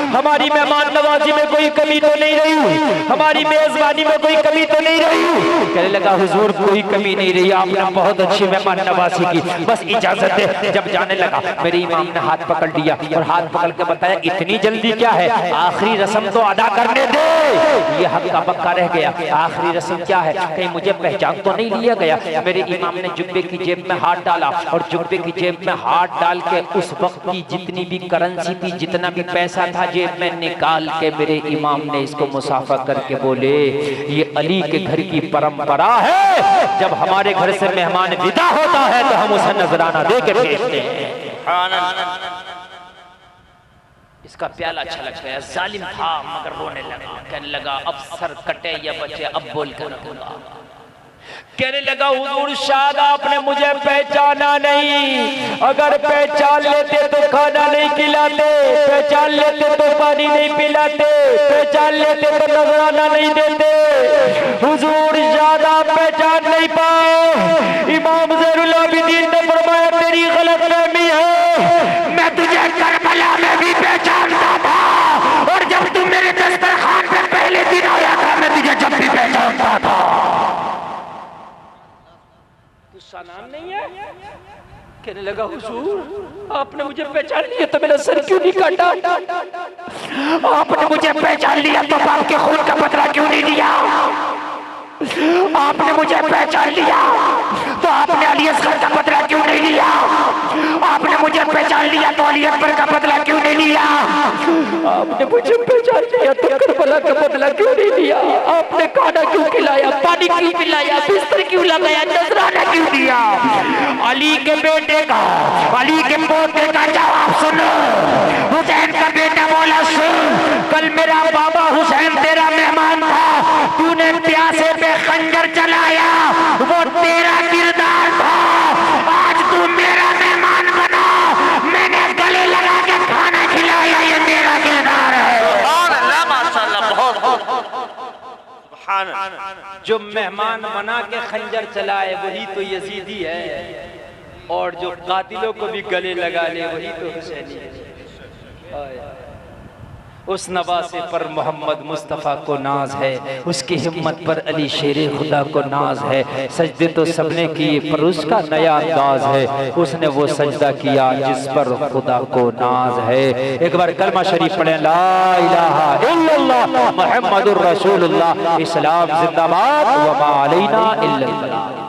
हमारी मेहमान नवाजी में कोई कमी तो नहीं रही, हमारी मेजबानी में कोई कमी तो नहीं रही? कहने लगा हुजूर कोई कमी नहीं रही, आपने बहुत अच्छी मेहमान नवाजी की, बस इजाजत दे। जब जाने लगा मेरे इमाम ने हाथ पकड़ लिया और हाथ पकड़ के बताया इतनी जल्दी क्या है, आखिरी रस्म तो अदा करने दे। ये हक्का बक्का रह गया, आखिरी रस्म क्या है, कहीं मुझे पहचान तो नहीं लिया गया? मेरे इमाम ने जुब्बे की जेब में हाथ डाला और जुब्बे की जेब में हाथ डाल के उस वक्त की जितनी भी करेंसी थी, जितना भी पैसा था जेब में निकाल के मेरे इमाम ने इसको मुसाफा करके बोले ये अली के घर की परंपरा है, जब हमारे घर से मेहमान विदा होता है तो हम उसे नजराना दे के भेजते हैं। इसका प्याला अच्छा लग गया, जालिम था मगर रोने लगा, कहने लगा अब सर कटे या बचे अब बोल कर रहूंगा। कहने लगा हुजूर शायद आपने मुझे पहचाना नहीं, अगर पहचान लेते तो खाना नहीं खिलाते, पहचान लेते तो पानी नहीं पिलाते, पहचान लेते तो नजराना नहीं देते। हुजूर शायद आप पहचान नहीं पाए। इमाम ज़ैनुल आबिदीन ने फरमाया तेरी गलतफहमी है, मैं तुझे करबला में भी पहचानता था, और जब तू मेरे दस्तरखान पे पहले दिन आया था मैं तुझे जब भी पहचानता था। तुझसा नाम नहीं है? कहने लगा हुजूर आपने मुझे पहचान लिया तो मेरा सर क्यों नहीं काटा? आपने मुझे पहचान लिया तो बाप के खून का बदला क्यों नहीं लिया? आपने मुझे पहचान लिया तो आपने अली असगर का बदला क्यों नहीं लिया? आपने मुझे पहचान लिया तो अली अकबर का बदला क्यों नहीं लिया? आपने मुझे पहचान लिया तो करबला का बदला क्यों नहीं लिया? आपने खाना क्यों खिलाया, पानी क्यों पिलाया, बिस्तर क्यों लगाया, नजराना क्यों दिया? अली के बेटे का, अली के पोते का जवाब सुनो। हुसैन का बेटा बोला सुन, कल मेरा बाबा हुसैन तेरा मेहमान था, तूने प्यासे पे खंजर चलाया, वो तेरा किरदार था, आज तू मेरा मेहमान बना, मैंने गले लगा के खाना खिलाया, ये मेरा किरदार है। माशाअल्लाह बहुत जो मेहमान बना के खंजर चलाए वही तो यजीदी है, और जो कातिलों को भी गले लगा ले वही तो हुसैनी है। उस नवासे पर मोहम्मद मुस्तफ़ा को नाज है, उसकी हिम्मत पर अली शेरे खुदा को नाज है। सजदे तो सबने किए पर उसका नया अंदाज है, उसने वो सजदा किया जिस पर खुदा को नाज है। एक बार कलमा शरीफ पढ़े, ला इलाहा इल्लल्लाह मुहम्मदुर रसूलुल्लाह, इस्लाम जिंदाबाद व मा अलैना इल्लल बलाग।